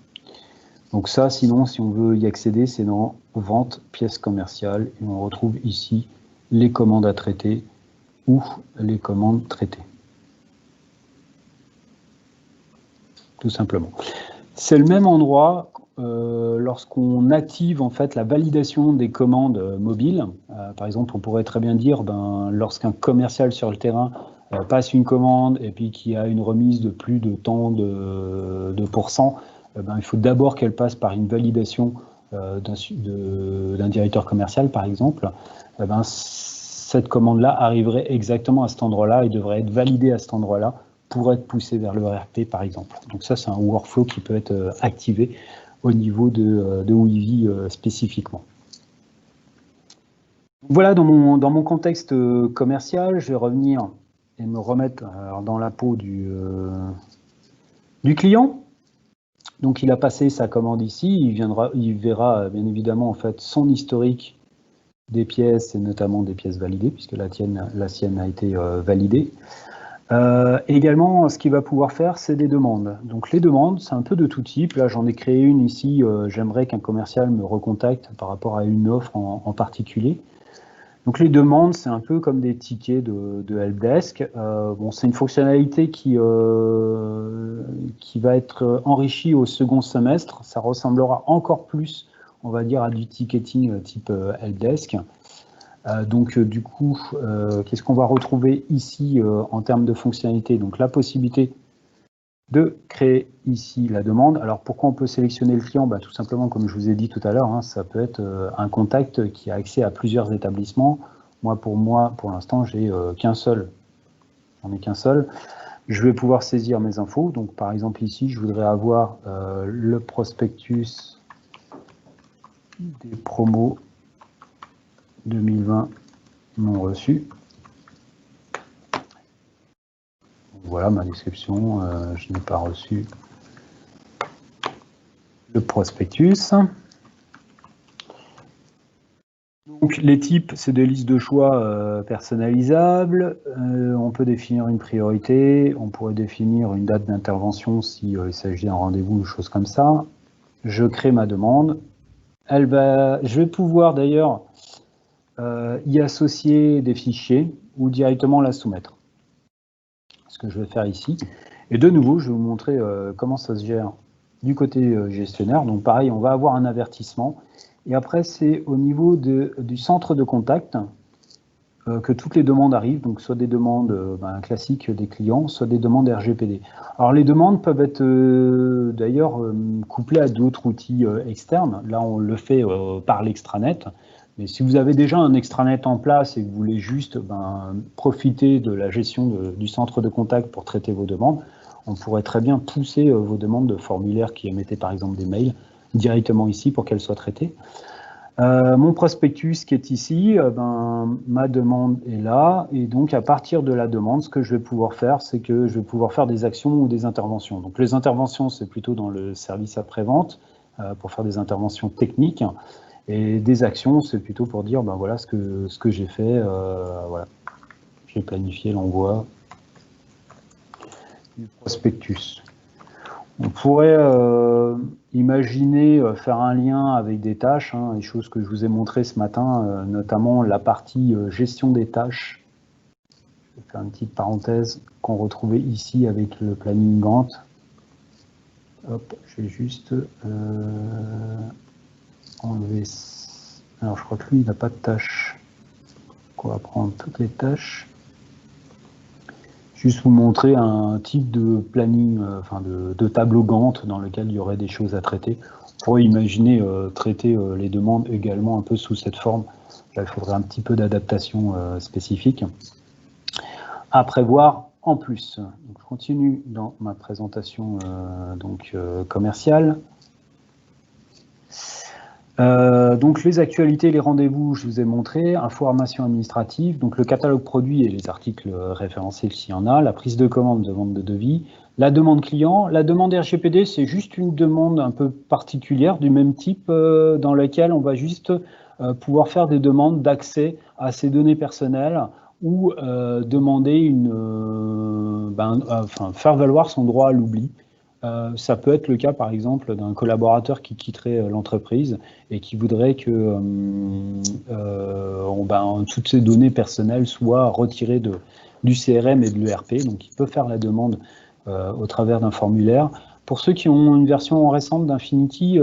Donc ça, sinon, si on veut y accéder, c'est dans Vente, pièces commerciales, et on retrouve ici les commandes à traiter ou les commandes traitées. Tout simplement. C'est le même endroit lorsqu'on active en fait la validation des commandes mobiles. Par exemple, on pourrait très bien dire, lorsqu'un commercial sur le terrain passe une commande et puis qu'il y a une remise de plus de tant de pourcents, il faut d'abord qu'elle passe par une validation d'un directeur commercial, par exemple. Cette commande-là arriverait exactement à cet endroit-là et devrait être validée à cet endroit-là pour être poussée vers le RP, par exemple. Donc ça, c'est un workflow qui peut être activé au niveau de Weavy spécifiquement. Voilà, dans mon contexte commercial, je vais revenir et me remettre dans la peau du client. Donc, il a passé sa commande ici, il verra bien évidemment en fait son historique des pièces, et notamment des pièces validées, puisque la sienne a été validée. Également, ce qu'il va pouvoir faire, c'est des demandes. Donc les demandes, c'est un peu de tout type. Là, j'en ai créé une ici. J'aimerais qu'un commercial me recontacte par rapport à une offre en particulier. Donc les demandes, c'est un peu comme des tickets de helpdesk. Bon, c'est une fonctionnalité qui va être enrichie au second semestre. Ça ressemblera encore plus, on va dire, à du ticketing type helpdesk. Donc du coup, qu'est-ce qu'on va retrouver ici en termes de fonctionnalité? Donc la possibilité de créer ici la demande. Alors pourquoi on peut sélectionner le client? Tout simplement, comme je vous ai dit tout à l'heure, hein, ça peut être un contact qui a accès à plusieurs établissements. Moi, pour l'instant, j'ai qu'un seul. J'en ai qu'un seul. Je vais pouvoir saisir mes infos. Donc par exemple ici, je voudrais avoir le prospectus des promos 2020 non reçu. Voilà ma description, je n'ai pas reçu le prospectus. Donc les types, c'est des listes de choix personnalisables. On peut définir une priorité, on pourrait définir une date d'intervention si il s'agit d'un rendez-vous ou chose comme ça. Je crée ma demande. Je vais pouvoir d'ailleurs y associer des fichiers ou directement la soumettre. Ce que je vais faire ici. Et de nouveau, je vais vous montrer comment ça se gère du côté gestionnaire. Donc pareil, on va avoir un avertissement. Et après, c'est au niveau du centre de contact que toutes les demandes arrivent. Donc soit des demandes classiques des clients, soit des demandes RGPD. Alors les demandes peuvent être d'ailleurs couplées à d'autres outils externes. Là, on le fait par l'extranet. Mais si vous avez déjà un extranet en place et que vous voulez juste profiter de la gestion du centre de contact pour traiter vos demandes, on pourrait très bien pousser vos demandes de formulaires qui émettaient par exemple des mails directement ici pour qu'elles soient traitées. Mon prospectus qui est ici, ma demande est là, et donc à partir de la demande, ce que je vais pouvoir faire, c'est que je vais pouvoir faire des actions ou des interventions. Donc les interventions, c'est plutôt dans le service après-vente, pour faire des interventions techniques. Et des actions, c'est plutôt pour dire, voilà ce que j'ai fait, voilà. J'ai planifié l'envoi du prospectus. On pourrait imaginer faire un lien avec des tâches, hein, les choses que je vous ai montrées ce matin, notamment la partie gestion des tâches. Je vais faire une petite parenthèse qu'on retrouvait ici avec le planning Gantt. Hop, je vais juste enlever. Alors je crois que lui, il n'a pas de tâches. Donc on va prendre toutes les tâches. Juste vous montrer un type de planning, de tableau Gantt dans lequel il y aurait des choses à traiter. On pourrait imaginer traiter les demandes également un peu sous cette forme. Là, il faudrait un petit peu d'adaptation spécifique à prévoir en plus. Donc, je continue dans ma présentation commerciale. Donc les actualités, les rendez-vous, je vous ai montré, information administrative, donc le catalogue produit et les articles référencés s'il y en a, la prise de commande, demande de devis, la demande client, la demande RGPD, c'est juste une demande un peu particulière du même type dans laquelle on va juste pouvoir faire des demandes d'accès à ces données personnelles ou demander faire valoir son droit à l'oubli. Ça peut être le cas, par exemple, d'un collaborateur qui quitterait l'entreprise et qui voudrait que toutes ces données personnelles soient retirées du CRM et de l'ERP. Donc, il peut faire la demande au travers d'un formulaire. Pour ceux qui ont une version récente d'Infinity,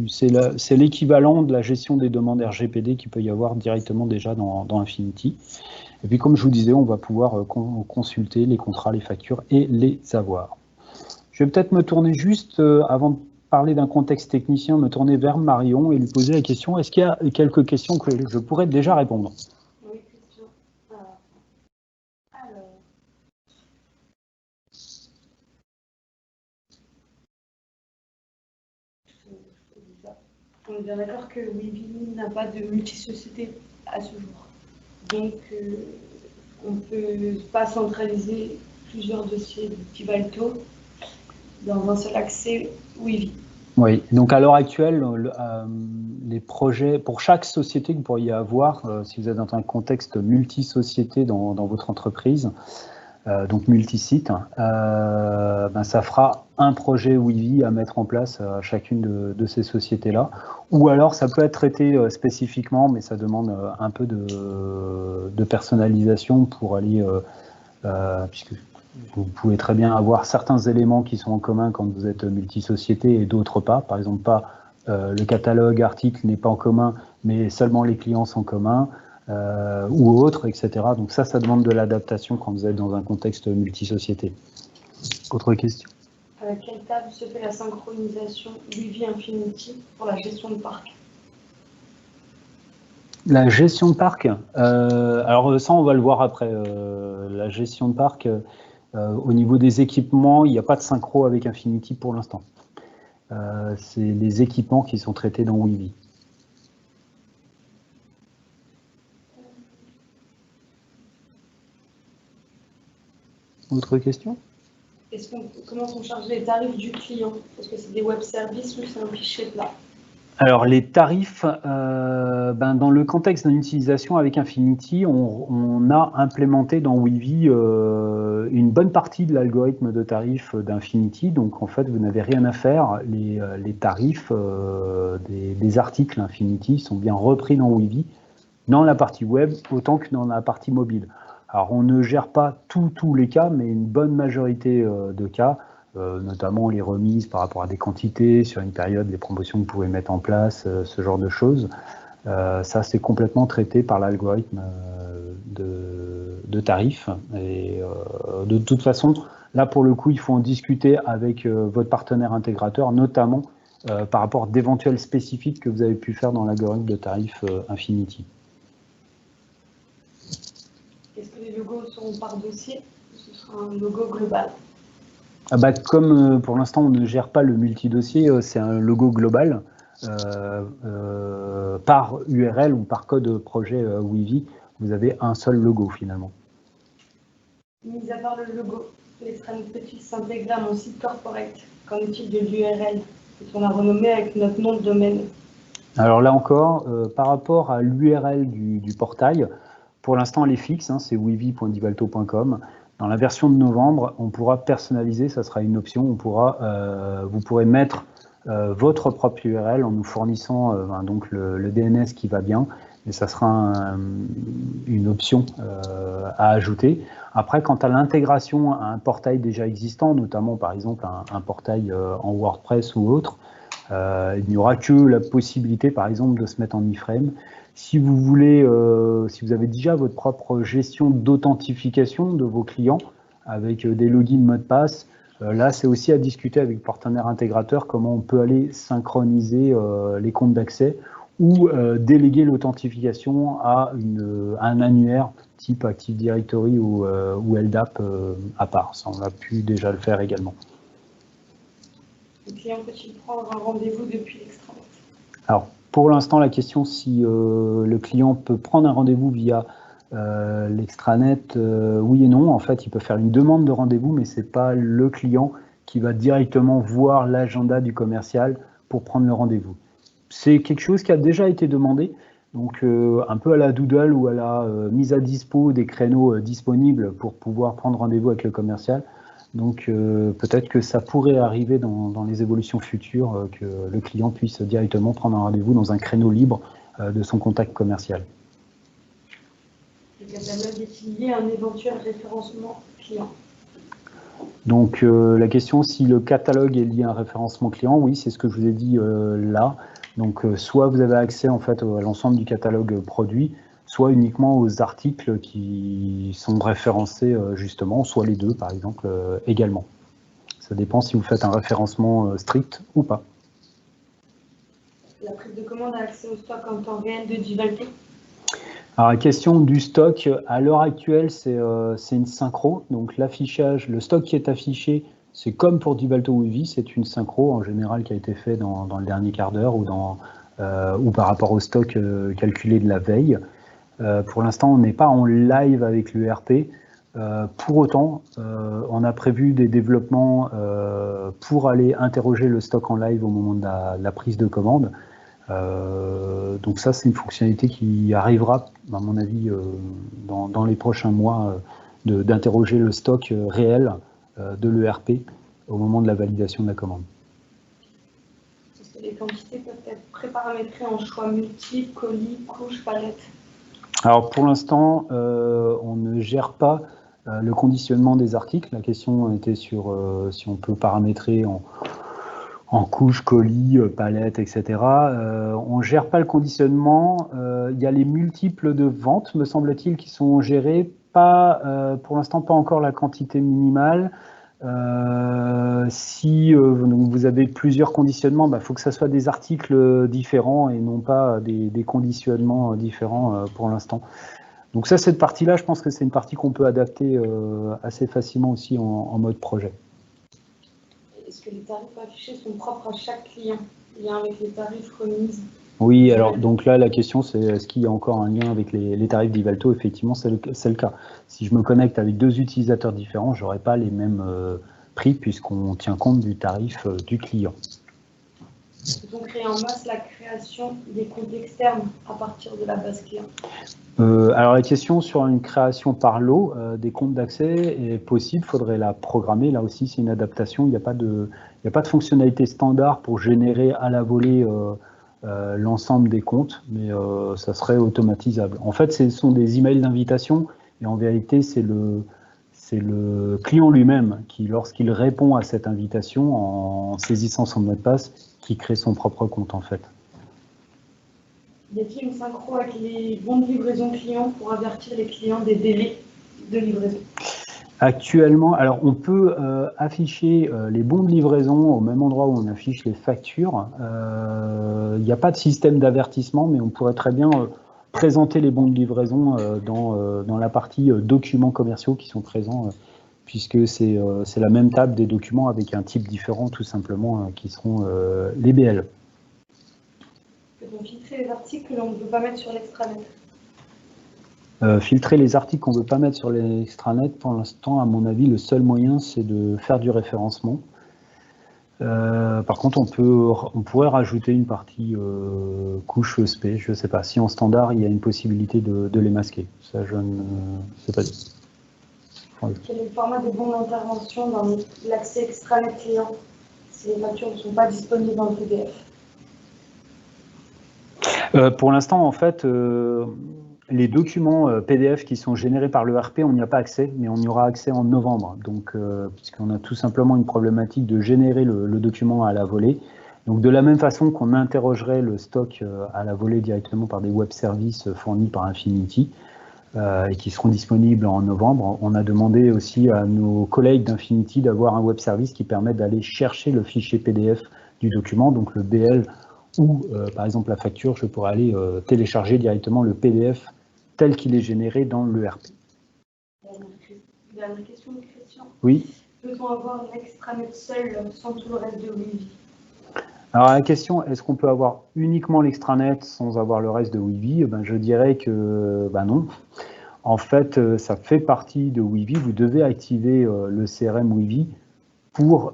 c'est l'équivalent de la gestion des demandes RGPD qu'il peut y avoir directement déjà dans Infinity. Et puis, comme je vous disais, on va pouvoir consulter les contrats, les factures et les avoirs. Je vais peut-être me tourner juste, avant de parler d'un contexte technicien, me tourner vers Marion et lui poser la question. Est-ce qu'il y a quelques questions que je pourrais déjà répondre? Oui, question. Alors. On est bien d'accord que Weavy n'a pas de multi-société à ce jour. Donc, on ne peut pas centraliser plusieurs dossiers de Tivalto dans un seul accès Weavy. Oui, donc à l'heure actuelle, les projets, pour chaque société que vous pourriez avoir, si vous êtes dans un contexte multi-société dans votre entreprise, donc multi-site, ben ça fera un projet Weavy à mettre en place à chacune de ces sociétés-là. Ou alors ça peut être traité spécifiquement, mais ça demande un peu de personnalisation pour aller, puisque vous pouvez très bien avoir certains éléments qui sont en commun quand vous êtes multi-société et d'autres pas. Par exemple, le catalogue article n'est pas en commun, mais seulement les clients sont communs. Ou autres, etc. Donc ça demande de l'adaptation quand vous êtes dans un contexte multi-société. Autre question? À quelle table se fait la synchronisation Weavy Infinity pour la gestion de parc? La gestion de parc, alors ça on va le voir après. La gestion de parc, au niveau des équipements, il n'y a pas de synchro avec Infinity pour l'instant. C'est les équipements qui sont traités dans Weavy. Autre question? Comment sont chargés les tarifs du client? Est-ce que c'est des web services ou c'est un fichier plat? Alors les tarifs, dans le contexte d'une utilisation avec Infinity, on a implémenté dans Weavy une bonne partie de l'algorithme de tarifs d'Infinity. Donc en fait, vous n'avez rien à faire. Les tarifs des articles Infinity sont bien repris dans Weavy, dans la partie web autant que dans la partie mobile. Alors on ne gère pas tous les cas, mais une bonne majorité de cas. Notamment les remises par rapport à des quantités, sur une période, les promotions que vous pouvez mettre en place, ce genre de choses. Ça, c'est complètement traité par l'algorithme de tarifs. Et de toute façon, là, pour le coup, il faut en discuter avec votre partenaire intégrateur, notamment par rapport à d'éventuels spécifiques que vous avez pu faire dans l'algorithme de tarifs Infinity. Est-ce que les logos seront par dossier ou ce sera un logo global? Comme pour l'instant on ne gère pas le multi-dossier, c'est un logo global par URL ou par code projet Weavy, vous avez un seul logo finalement. Mis à part le logo, l'extrême petite s'intègre à mon site corporate. Qu'en est-il de l'URL qu'on a renommé avec notre nom de domaine? Alors là encore, par rapport à l'URL du portail, pour l'instant elle est fixe, hein, c'est weavy.divalto.com. Dans la version de novembre, on pourra personnaliser, ça sera une option, vous pourrez mettre votre propre URL en nous fournissant donc le DNS qui va bien, et ça sera une option à ajouter. Après, quant à l'intégration à un portail déjà existant, notamment par exemple un portail en WordPress ou autre, il n'y aura que la possibilité par exemple de se mettre en iframe. Si vous voulez, si vous avez déjà votre propre gestion d'authentification de vos clients avec des logins, mots de passe, là c'est aussi à discuter avec le partenaire intégrateur comment on peut aller synchroniser les comptes d'accès ou déléguer l'authentification à un annuaire type Active Directory ou LDAP à part. Ça, on a pu déjà le faire également. Le client peut-il prendre un rendez-vous depuis l'extranet? Alors, pour l'instant, la question si le client peut prendre un rendez-vous via l'extranet, oui et non. En fait, il peut faire une demande de rendez-vous, mais ce n'est pas le client qui va directement voir l'agenda du commercial pour prendre le rendez-vous. C'est quelque chose qui a déjà été demandé, donc un peu à la Doodle ou à la mise à dispo des créneaux disponibles pour pouvoir prendre rendez-vous avec le commercial. Donc peut-être que ça pourrait arriver dans les évolutions futures que le client puisse directement prendre un rendez-vous dans un créneau libre de son contact commercial. Le catalogue est-il lié à un éventuel référencement client? Donc la question si le catalogue est lié à un référencement client, oui, c'est ce que je vous ai dit là. Donc soit vous avez accès en fait à l'ensemble du catalogue produit, soit uniquement aux articles qui sont référencés justement, soit les deux par exemple également. Ça dépend si vous faites un référencement strict ou pas. La prise de commande a accès au stock en temps réel de Divalto? Alors la question du stock, à l'heure actuelle, c'est une synchro. Donc l'affichage, le stock qui est affiché, c'est comme pour Divalto Weavy, c'est une synchro en général qui a été fait dans le dernier quart d'heure ou par rapport au stock calculé de la veille. Pour l'instant, on n'est pas en live avec l'ERP. Pour autant, on a prévu des développements pour aller interroger le stock en live au moment de la prise de commande. Donc ça, c'est une fonctionnalité qui arrivera, à mon avis, dans les prochains mois, d'interroger le stock réel de l'ERP au moment de la validation de la commande. Est-ce que les quantités peuvent être préparamétrées en choix multiples, colis, couches, palettes? Alors pour l'instant, on ne gère pas le conditionnement des articles. La question était sur si on peut paramétrer en couches, colis, palettes, etc. On ne gère pas le conditionnement. Il y a les multiples de vente, me semble-t-il, qui sont gérés. Pas, pour l'instant, pas encore la quantité minimale. Si donc vous avez plusieurs conditionnements, il faut que ça soit des articles différents et non pas des conditionnements différents pour l'instant. Donc ça, cette partie-là, je pense que c'est une partie qu'on peut adapter assez facilement aussi en mode projet. Est-ce que les tarifs affichés sont propres à chaque client, lien avec les tarifs remises? Oui, alors donc là, la question, c'est est-ce qu'il y a encore un lien avec les tarifs d'Ivalto? Effectivement, c'est le cas. Si je me connecte avec deux utilisateurs différents, je n'aurai pas les mêmes prix puisqu'on tient compte du tarif du client. Peut-on créer en masse la création des comptes externes à partir de la base client? Alors la question sur une création par lot des comptes d'accès est possible, il faudrait la programmer. Là aussi, c'est une adaptation. Il n'y a pas de fonctionnalité standard pour générer à la volée l'ensemble des comptes, mais ça serait automatisable. En fait, ce sont des emails d'invitation et en vérité, c'est le client lui-même qui, lorsqu'il répond à cette invitation en saisissant son mot de passe, qui crée son propre compte en fait. Y a-t-il une synchro avec les bons de livraison clients pour avertir les clients des délais de livraison? Actuellement, alors on peut afficher les bons de livraison au même endroit où on affiche les factures. Il n'y a pas de système d'avertissement, mais on pourrait très bien présenter les bons de livraison dans la partie documents commerciaux qui sont présents, puisque c'est la même table des documents avec un type différent tout simplement, qui seront les BL. Peut-on filtrer les articles que l'on ne peut pas mettre sur l'extranet? Filtrer les articles qu'on ne veut pas mettre sur l'extranet, pour l'instant, à mon avis, le seul moyen, c'est de faire du référencement. Par contre, on pourrait rajouter une partie couche ESP, je ne sais pas. Si en standard, il y a une possibilité de les masquer. Ça, je ne sais pas. Quel est le format des bons d'intervention dans l'accès extranet client si les factures ne sont pas disponibles dans le PDF? Pour l'instant, en fait, les documents PDF qui sont générés par l'ERP, on n'y a pas accès, mais on y aura accès en novembre. Donc, puisqu'on a tout simplement une problématique de générer le document à la volée. Donc, de la même façon qu'on interrogerait le stock à la volée directement par des web services fournis par Infinity et qui seront disponibles en novembre, on a demandé aussi à nos collègues d'Infinity d'avoir un web service qui permet d'aller chercher le fichier PDF du document, donc le BL ou par exemple la facture, je pourrais aller télécharger directement le PDF tel qu'il est généré dans l'ERP. Dernière question de Christian. Oui. Peut-on avoir l'extranet seul sans tout le reste de Wivy? Alors la question, est-ce qu'on peut avoir uniquement l'extranet sans avoir le reste de Wivy? Je dirais que non. En fait, ça fait partie de Wivy. Vous devez activer le CRM Wivy pour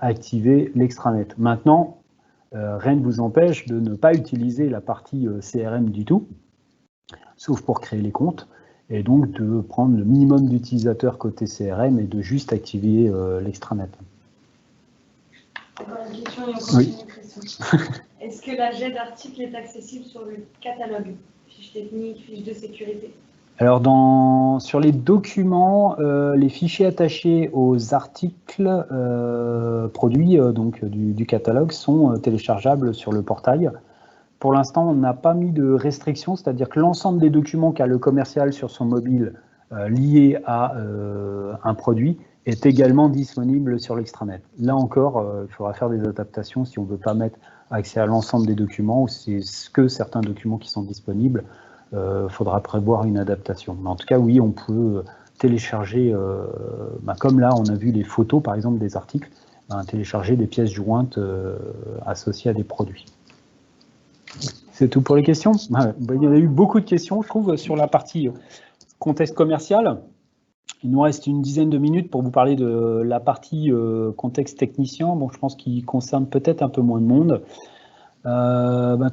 activer l'extranet. Maintenant, rien ne vous empêche de ne pas utiliser la partie CRM du tout, sauf pour créer les comptes, et donc de prendre le minimum d'utilisateurs côté CRM et de juste activer l'extranet. Encore une question et on continue une question. Est-ce que la jet d'article est accessible sur le catalogue? Fiche technique, fiche de sécurité? Alors, sur les documents, les fichiers attachés aux articles produits donc, du catalogue sont téléchargeables sur le portail. Pour l'instant, on n'a pas mis de restriction, c'est-à-dire que l'ensemble des documents qu'a le commercial sur son mobile liés à un produit est également disponible sur l'extranet. Là encore, il faudra faire des adaptations si on ne veut pas mettre accès à l'ensemble des documents ou si c'est que certains documents qui sont disponibles. Faudra prévoir une adaptation. Mais en tout cas, oui, on peut télécharger, comme là, on a vu les photos, par exemple, des articles, télécharger des pièces jointes associées à des produits. C'est tout pour les questions. Il y en a eu beaucoup de questions, je trouve, sur la partie contexte commercial. Il nous reste une dizaine de minutes pour vous parler de la partie contexte technicien. Bon, je pense qu'il concerne peut-être un peu moins de monde.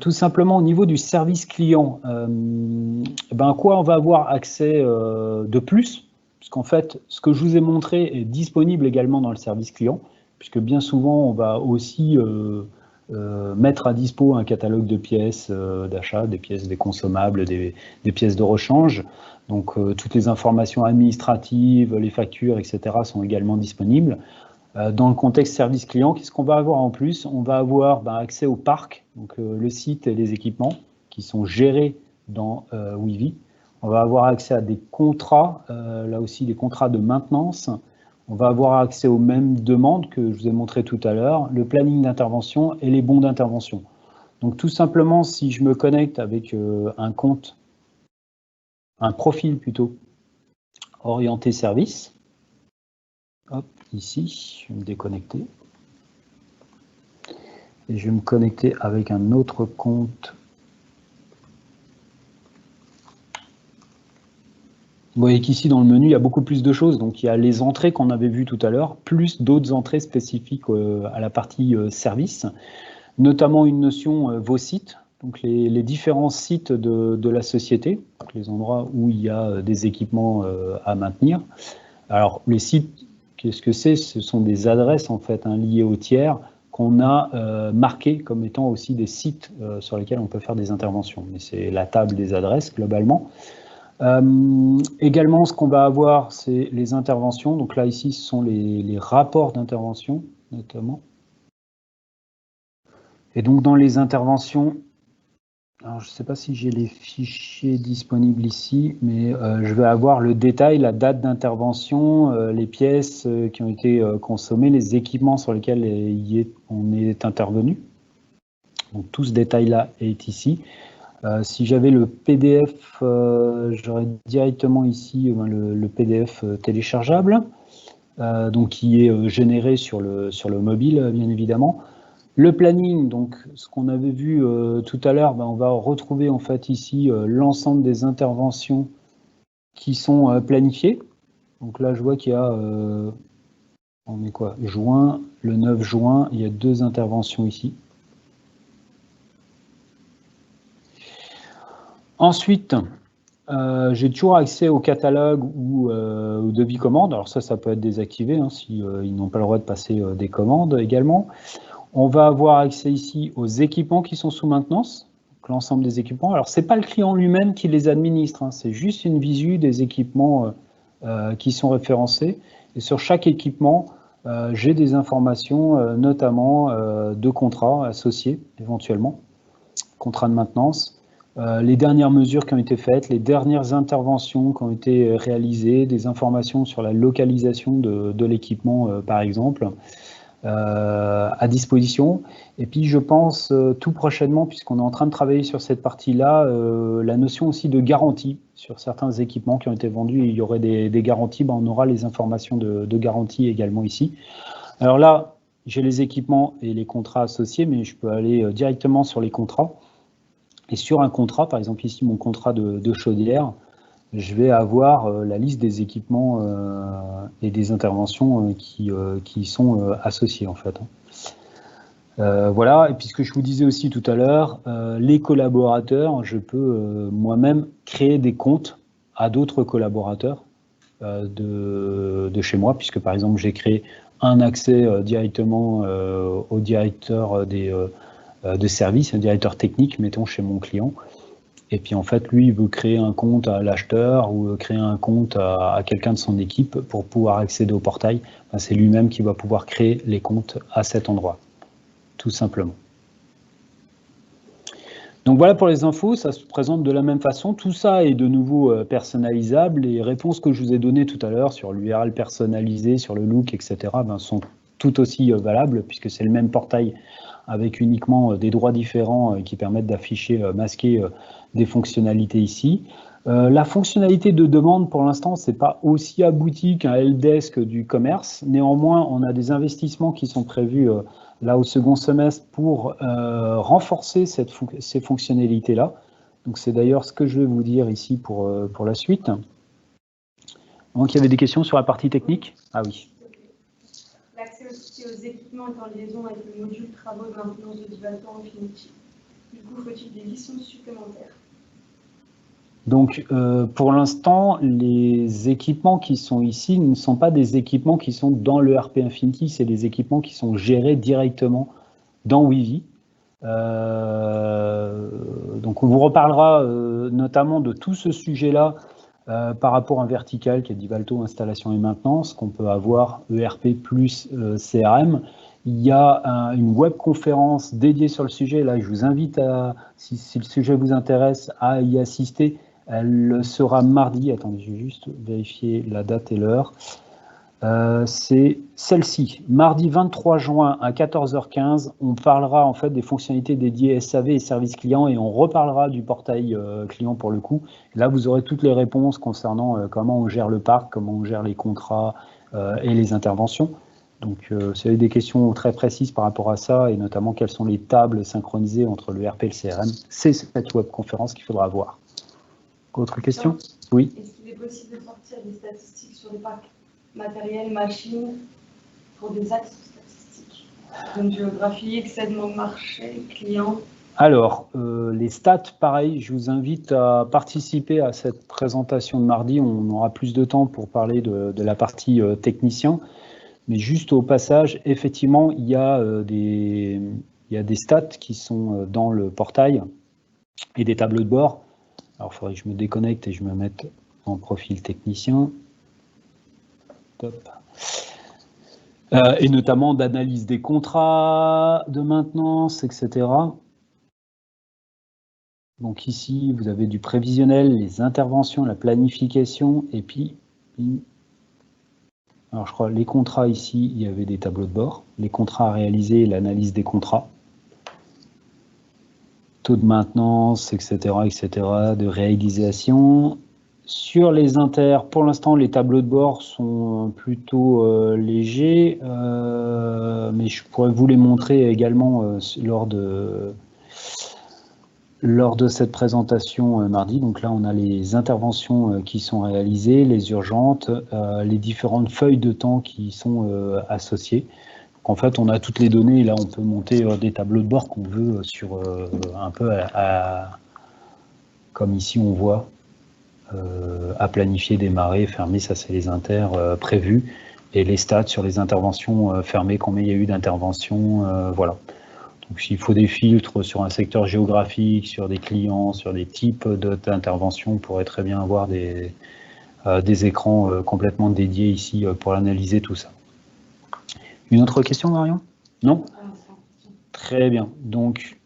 Tout simplement au niveau du service client, à quoi on va avoir accès de plus, puisqu'en fait, ce que je vous ai montré est disponible également dans le service client, puisque bien souvent, on va aussi mettre à dispo un catalogue de pièces d'achat, des pièces des consommables, des pièces de rechange. Donc, toutes les informations administratives, les factures, etc. sont également disponibles. Dans le contexte service client, qu'est-ce qu'on va avoir en plus? On va avoir accès au parc, donc le site et les équipements qui sont gérés dans Weavy. On va avoir accès à des contrats, là aussi des contrats de maintenance. On va avoir accès aux mêmes demandes que je vous ai montré tout à l'heure, le planning d'intervention et les bons d'intervention. Donc tout simplement, si je me connecte avec un compte, un profil plutôt, orienté service, hop, ici, je vais me déconnecter. Et je vais me connecter avec un autre compte. Vous voyez qu'ici, dans le menu, il y a beaucoup plus de choses. Donc, il y a les entrées qu'on avait vues tout à l'heure, plus d'autres entrées spécifiques à la partie service, notamment une notion vos sites, donc les différents sites de la société, donc les endroits où il y a des équipements à maintenir. Alors, les sites, qu'est-ce que c'est? Ce sont des adresses, en fait, liées aux tiers qu'on a marquées comme étant aussi des sites sur lesquels on peut faire des interventions. Mais c'est la table des adresses, globalement. Également, ce qu'on va avoir, c'est les interventions. Donc là, ici, ce sont les rapports d'intervention, notamment. Et donc, dans les interventions, alors je ne sais pas si j'ai les fichiers disponibles ici, mais je vais avoir le détail, la date d'intervention, les pièces qui ont été consommées, les équipements sur lesquels on est intervenu. Donc, tout ce détail-là est ici. Si j'avais le PDF, j'aurais directement ici le PDF téléchargeable, donc qui est généré sur le mobile, bien évidemment. Le planning, donc ce qu'on avait vu tout à l'heure, on va retrouver en fait ici l'ensemble des interventions qui sont planifiées. Donc là, je vois qu'il y a, on est quoi, juin, le 9 juin, il y a 2 interventions ici. Ensuite, j'ai toujours accès au catalogue ou au devis commande. Alors ça peut être désactivé si ils n'ont pas le droit de passer des commandes également. On va avoir accès ici aux équipements qui sont sous maintenance, l'ensemble des équipements. Alors ce n'est pas le client lui-même qui les administre, c'est juste une visu des équipements qui sont référencés. Et sur chaque équipement, j'ai des informations, notamment de contrats associés éventuellement, contrats de maintenance. Les dernières mesures qui ont été faites, les dernières interventions qui ont été réalisées, des informations sur la localisation de l'équipement, par exemple, à disposition. Et puis, je pense tout prochainement, puisqu'on est en train de travailler sur cette partie-là, la notion aussi de garantie sur certains équipements qui ont été vendus. Il y aurait des garanties, on aura les informations de garantie également ici. Alors là, j'ai les équipements et les contrats associés, mais je peux aller directement sur les contrats. Et sur un contrat, par exemple ici mon contrat de chaudière, je vais avoir la liste des équipements et des interventions qui sont associés en fait. Voilà, et puis ce que je vous disais aussi tout à l'heure, les collaborateurs, je peux moi-même créer des comptes à d'autres collaborateurs de chez moi, puisque par exemple j'ai créé un accès directement au directeur de service, un directeur technique, mettons, chez mon client. Et puis, en fait, lui, il veut créer un compte à l'acheteur ou créer un compte à quelqu'un de son équipe pour pouvoir accéder au portail. C'est lui-même qui va pouvoir créer les comptes à cet endroit, tout simplement. Donc, voilà pour les infos. Ça se présente de la même façon. Tout ça est de nouveau personnalisable. Les réponses que je vous ai données tout à l'heure sur l'URL personnalisé, sur le look, etc., sont tout aussi valables puisque c'est le même portail avec uniquement des droits différents qui permettent d'afficher, masquer des fonctionnalités ici. La fonctionnalité de demande, pour l'instant, ce n'est pas aussi abouti qu'un helpdesk du commerce. Néanmoins, on a des investissements qui sont prévus là au second semestre pour renforcer ces fonctionnalités-là. Donc, c'est d'ailleurs ce que je vais vous dire ici pour la suite. Donc, il y avait des questions sur la partie technique? Ah oui. L'accès aussi aux équipements est en liaison avec le module travaux de maintenance de Divalto Infinity. Du coup, faut-il des licences supplémentaires? Donc, pour l'instant, les équipements qui sont ici ne sont pas des équipements qui sont dans le RP Infinity, c'est des équipements qui sont gérés directement dans Weavy. Donc, on vous reparlera notamment de tout ce sujet-là par rapport à un vertical qui est Divalto Installation et Maintenance, qu'on peut avoir ERP plus CRM. Il y a une webconférence dédiée sur le sujet. Là, je vous invite, si le sujet vous intéresse, à y assister. Elle sera mardi. Attendez, je vais juste vérifier la date et l'heure. C'est celle-ci, mardi 23 juin à 14h15. On parlera en fait des fonctionnalités dédiées SAV et services clients et on reparlera du portail client pour le coup. Là, vous aurez toutes les réponses concernant comment on gère le parc, comment on gère les contrats et les interventions. Donc, si vous avez des questions très précises par rapport à ça et notamment quelles sont les tables synchronisées entre le RP et le CRM, c'est cette webconférence qu'il faudra voir. Autre question? Oui. Est-ce qu'il est possible de sortir des statistiques sur les parcs matériel, machine, pour des axes statistiques, donc géographique, segment de marché, client? Alors, les stats, pareil, je vous invite à participer à cette présentation de mardi. On aura plus de temps pour parler de la partie technicien. Mais juste au passage, effectivement, il y a des stats qui sont dans le portail et des tableaux de bord. Alors, il faudrait que je me déconnecte et je me mette en profil technicien. Top. Et notamment d'analyse des contrats de maintenance, etc. Donc ici, vous avez du prévisionnel, les interventions, la planification, et puis, alors je crois, les contrats ici, il y avait des tableaux de bord, les contrats à réaliser, l'analyse des contrats, taux de maintenance, etc., de réalisation. Sur les inters, pour l'instant, les tableaux de bord sont plutôt légers, mais je pourrais vous les montrer également lors de cette présentation mardi. Donc là, on a les interventions qui sont réalisées, les urgentes, les différentes feuilles de temps qui sont associées. Donc en fait, on a toutes les données et là, on peut monter des tableaux de bord qu'on veut sur un peu comme ici, on voit, à planifier, démarrer, fermer, ça c'est les inters prévus, et les stats sur les interventions fermées, combien il y a eu d'interventions, voilà. Donc s'il faut des filtres sur un secteur géographique, sur des clients, sur des types d'interventions, on pourrait très bien avoir des écrans complètement dédiés ici pour analyser tout ça. Une autre question, Marion? Non? Très bien. Donc,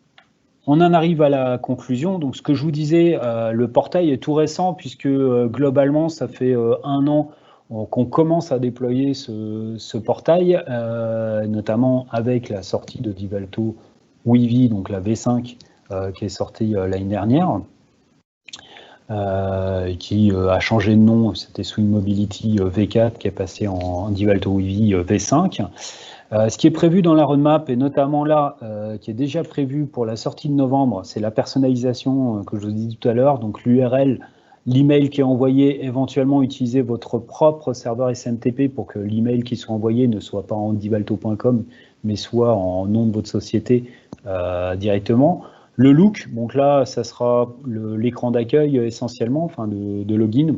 on en arrive à la conclusion. Donc, ce que je vous disais, le portail est tout récent puisque globalement, ça fait 1 an qu'on commence à déployer ce portail, notamment avec la sortie de Divalto Weavy, donc la V5 qui est sortie l'année dernière, qui a changé de nom, c'était Swing Mobility V4 qui est passé en Divalto Weavy V5. Ce qui est prévu dans la roadmap, et notamment là, qui est déjà prévu pour la sortie de novembre, c'est la personnalisation que je vous ai dit tout à l'heure, donc l'URL, l'email qui est envoyé, éventuellement utiliser votre propre serveur SMTP pour que l'email qui soit envoyé ne soit pas en divalto.com, mais soit en nom de votre société directement. Le look, donc là, ça sera l'écran d'accueil essentiellement, enfin de login,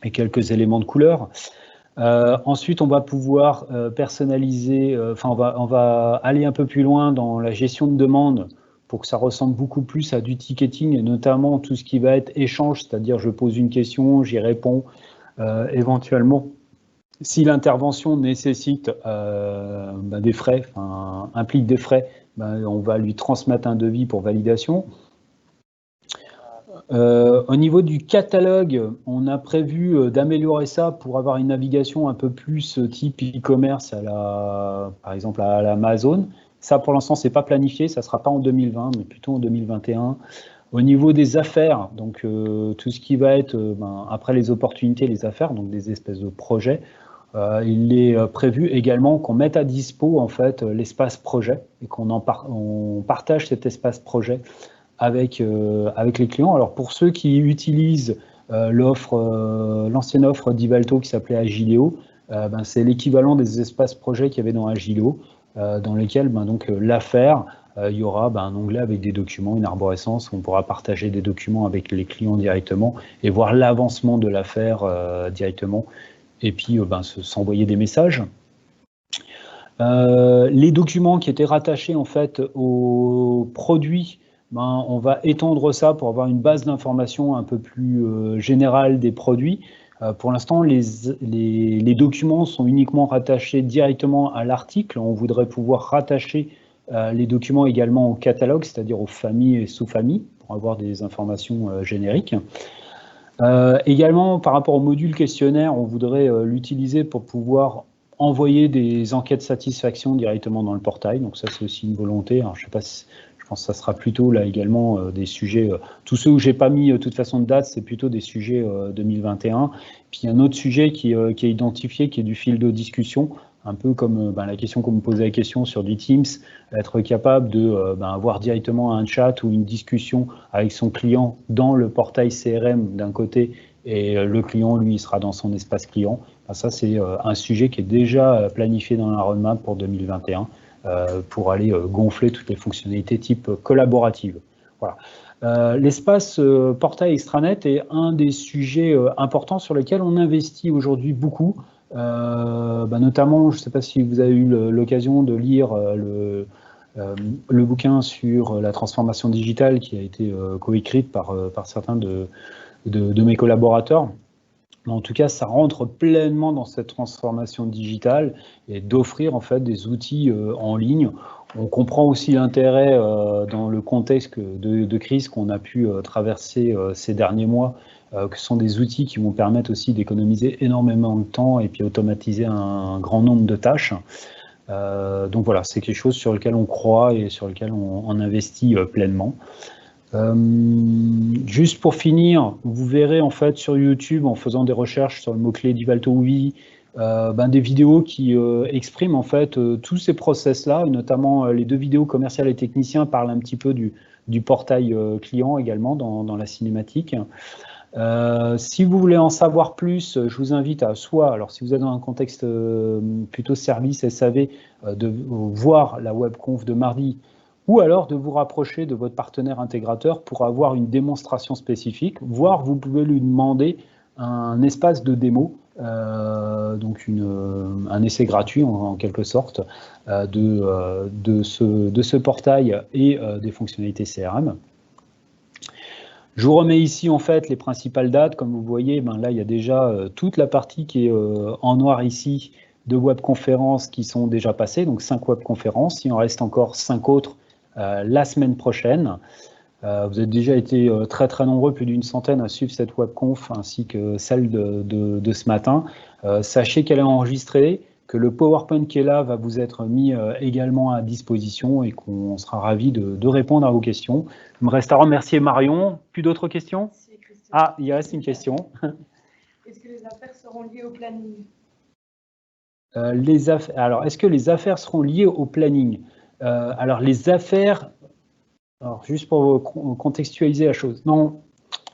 et quelques éléments de couleur. Ensuite, on va pouvoir personnaliser, on va aller un peu plus loin dans la gestion de demande pour que ça ressemble beaucoup plus à du ticketing et notamment tout ce qui va être échange, c'est-à-dire je pose une question, j'y réponds, éventuellement. Si l'intervention nécessite des frais, implique des frais, on va lui transmettre un devis pour validation. Au niveau du catalogue, on a prévu d'améliorer ça pour avoir une navigation un peu plus type e-commerce, par exemple à l'Amazon. Ça, pour l'instant, c'est pas planifié, ça ne sera pas en 2020, mais plutôt en 2021. Au niveau des affaires, donc tout ce qui va être, après les opportunités, les affaires, donc des espèces de projets, il est prévu également qu'on mette à dispo en fait l'espace projet et qu'on partage cet espace projet avec les clients. Alors pour ceux qui utilisent l'ancienne offre d'Ivalto qui s'appelait Agileo, c'est l'équivalent des espaces projets qu'il y avait dans Agileo, dans lesquels donc l'affaire, il y aura un onglet avec des documents, une arborescence, où on pourra partager des documents avec les clients directement et voir l'avancement de l'affaire directement, et puis s'envoyer des messages. Les documents qui étaient rattachés en fait aux produits, on va étendre ça pour avoir une base d'information un peu plus générale des produits. Pour l'instant, les documents sont uniquement rattachés directement à l'article. On voudrait pouvoir rattacher les documents également au catalogue, c'est-à-dire aux familles et sous-familles, pour avoir des informations génériques. Également, par rapport au module questionnaire, on voudrait l'utiliser pour pouvoir envoyer des enquêtes satisfaction directement dans le portail. Donc ça, c'est aussi une volonté. Alors, je sais pas si, je pense que ça sera plutôt là également des sujets, tous ceux où j'ai pas mis de toute façon de date, c'est plutôt des sujets 2021. Puis il y a un autre sujet qui est identifié, qui est du fil de discussion, un peu comme la question qu'on me posait la question sur du Teams, être capable de avoir directement un chat ou une discussion avec son client dans le portail CRM d'un côté, et le client, lui, il sera dans son espace client. Ça, c'est un sujet qui est déjà planifié dans la roadmap pour 2021 pour aller gonfler toutes les fonctionnalités type collaborative. Voilà. L'espace portail extranet est un des sujets importants sur lesquels on investit aujourd'hui beaucoup. Notamment, je ne sais pas si vous avez eu l'occasion de lire le bouquin sur la transformation digitale qui a été coécrite par certains de mes collaborateurs. En tout cas, ça rentre pleinement dans cette transformation digitale et d'offrir en fait des outils en ligne. On comprend aussi l'intérêt dans le contexte de crise qu'on a pu traverser ces derniers mois, que ce sont des outils qui vont permettre aussi d'économiser énormément de temps et puis automatiser un grand nombre de tâches. Donc voilà, c'est quelque chose sur lequel on croit et sur lequel on investit pleinement. Juste pour finir, vous verrez en fait sur YouTube, en faisant des recherches sur le mot-clé d'Ivalto Ouvi, des vidéos qui expriment en fait tous ces process-là, et notamment les 2 vidéos commerciales et techniciens parlent un petit peu du portail client également dans la cinématique. Si vous voulez en savoir plus, je vous invite à soit, alors si vous êtes dans un contexte plutôt service SAV, de voir la webconf de mardi, ou alors de vous rapprocher de votre partenaire intégrateur pour avoir une démonstration spécifique, voire vous pouvez lui demander un espace de démo, donc un essai gratuit en quelque sorte de ce portail et des fonctionnalités CRM. Je vous remets ici en fait les principales dates. Comme vous voyez, là il y a déjà toute la partie qui est en noir ici de webconférences qui sont déjà passées, donc 5 webconférences. Il en reste encore 5 autres la semaine prochaine. Vous avez déjà été très très nombreux, plus d'une centaine à suivre cette webconf ainsi que celle de ce matin. Sachez qu'elle est enregistrée, que le PowerPoint qui est là va vous être mis également à disposition et qu'on sera ravis de répondre à vos questions. Il me reste à remercier Marion. Plus d'autres questions? Ah, il reste une question. Est-ce que les affaires seront liées au planning? Alors, est-ce que les affaires seront liées au planning? Alors, les affaires, alors juste pour contextualiser la chose, non,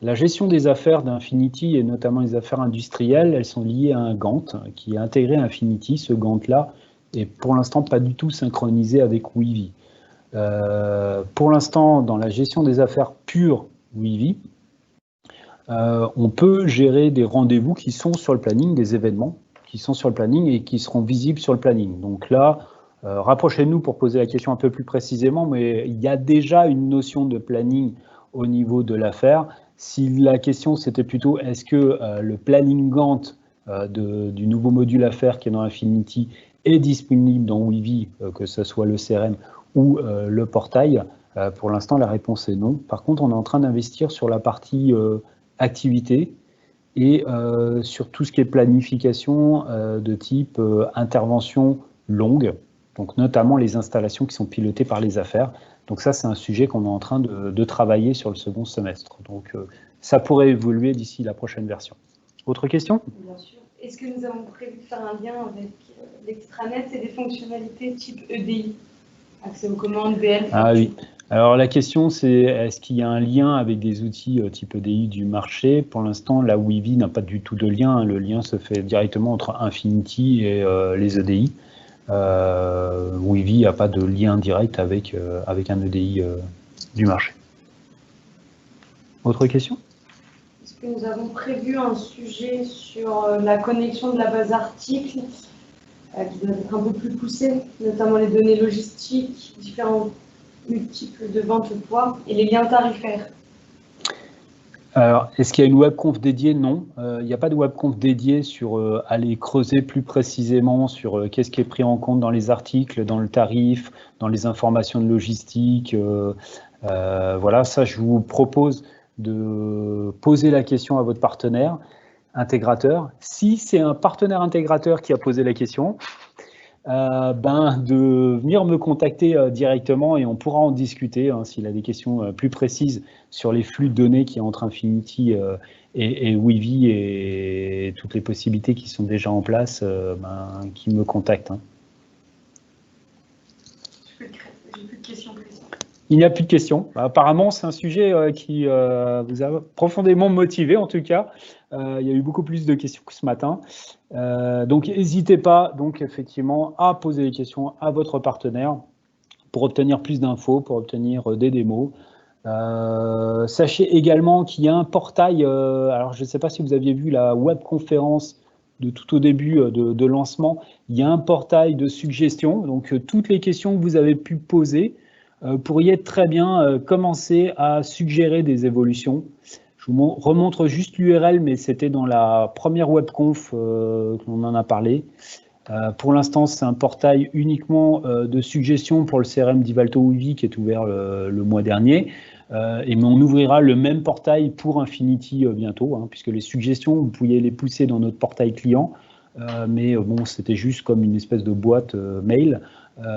la gestion des affaires d'Infinity et notamment les affaires industrielles, elles sont liées à un Gantt qui est intégré à Infinity. Ce Gantt-là est pour l'instant pas du tout synchronisé avec Weavy. Pour l'instant, dans la gestion des affaires pure Weavy, on peut gérer des rendez-vous qui sont sur le planning, des événements qui sont sur le planning et qui seront visibles sur le planning. Donc là, rapprochez-nous pour poser la question un peu plus précisément, mais il y a déjà une notion de planning au niveau de l'affaire. Si la question c'était plutôt est-ce que le planning Gantt du nouveau module affaires qui est dans Infinity est disponible dans Weavy, que ce soit le CRM ou le portail, pour l'instant la réponse est non. Par contre, on est en train d'investir sur la partie activité et sur tout ce qui est planification de type intervention longue, donc notamment les installations qui sont pilotées par les affaires. Donc ça, c'est un sujet qu'on est en train de travailler sur le second semestre. Donc ça pourrait évoluer d'ici la prochaine version. Autre question? Bien sûr. Est-ce que nous avons prévu de faire un lien avec l'extranet et des fonctionnalités type EDI, accès aux commandes, BL? Ah oui. Alors la question c'est, est-ce qu'il y a un lien avec des outils type EDI du marché? Pour l'instant, la Weavy n'a pas du tout de lien. Le lien se fait directement entre Infinity et les EDI. Weavy n'a pas de lien direct avec un EDI du marché. Autre question? Est-ce que nous avons prévu un sujet sur la connexion de la base article qui doit être un peu plus poussée, notamment les données logistiques, différents multiples de vente au poids et les liens tarifaires? Alors, est-ce qu'il y a une webconf dédiée? Non, il n'y a pas de webconf dédiée sur aller creuser plus précisément sur qu'est-ce qui est pris en compte dans les articles, dans le tarif, dans les informations de logistique. Voilà, ça, je vous propose de poser la question à votre partenaire intégrateur. Si c'est un partenaire intégrateur qui a posé la question, de venir me contacter directement et on pourra en discuter s'il a des questions plus précises sur les flux de données qui entre Infinity et Weavy et toutes les possibilités qui sont déjà en place, qui me contactent. J'ai plus de questions précises. Il n'y a plus de questions. Apparemment, c'est un sujet qui vous a profondément motivé, en tout cas. Il y a eu beaucoup plus de questions que ce matin. Donc, n'hésitez pas, donc, effectivement, à poser des questions à votre partenaire pour obtenir plus d'infos, pour obtenir des démos. Sachez également qu'il y a un portail. Alors, je ne sais pas si vous aviez vu la webconférence de tout au début de lancement. Il y a un portail de suggestions. Donc, toutes les questions que vous avez pu poser, pourriez très bien commencer à suggérer des évolutions. Je vous remontre juste l'URL, mais c'était dans la première webconf qu'on en a parlé. Pour l'instant, c'est un portail uniquement de suggestions pour le CRM d'Ivalto Weavy qui est ouvert le mois dernier. Mais on ouvrira le même portail pour Infinity bientôt, puisque les suggestions, vous pouviez les pousser dans notre portail client. Mais bon, c'était juste comme une espèce de boîte mail.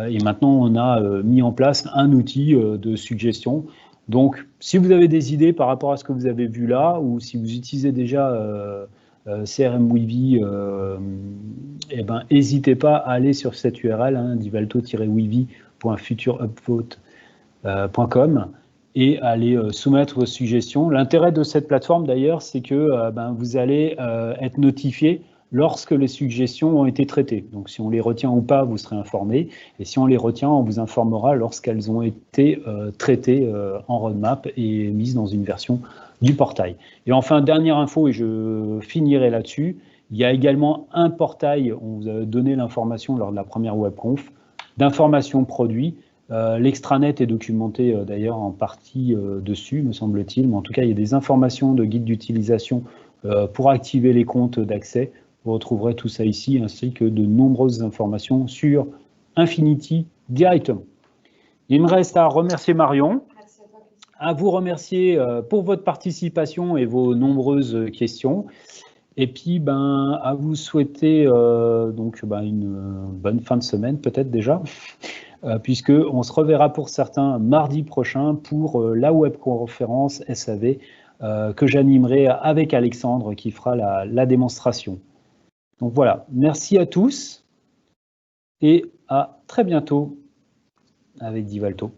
Et maintenant, on a mis en place un outil de suggestion. Donc, si vous avez des idées par rapport à ce que vous avez vu là, ou si vous utilisez déjà CRM Weavy, n'hésitez pas à aller sur cette URL, divalto-weavy.futureupvote.com et aller soumettre vos suggestions. L'intérêt de cette plateforme, d'ailleurs, c'est que vous allez être notifié lorsque les suggestions ont été traitées. Donc, si on les retient ou pas, vous serez informé. Et si on les retient, on vous informera lorsqu'elles ont été traitées en roadmap et mises dans une version du portail. Et enfin, dernière info, et je finirai là-dessus, il y a également un portail, on vous a donné l'information lors de la première webconf, d'informations produits. L'extranet est documenté d'ailleurs en partie dessus, me semble-t-il, mais en tout cas, il y a des informations de guide d'utilisation pour activer les comptes d'accès. Vous retrouverez tout ça ici, ainsi que de nombreuses informations sur Infinity directement. Il me reste à remercier Marion, à vous remercier pour votre participation et vos nombreuses questions, et puis à vous souhaiter une bonne fin de semaine peut-être déjà, puisqu'on se reverra pour certains mardi prochain pour la webconférence SAV que j'animerai avec Alexandre qui fera la démonstration. Donc voilà, merci à tous et à très bientôt avec Divalto.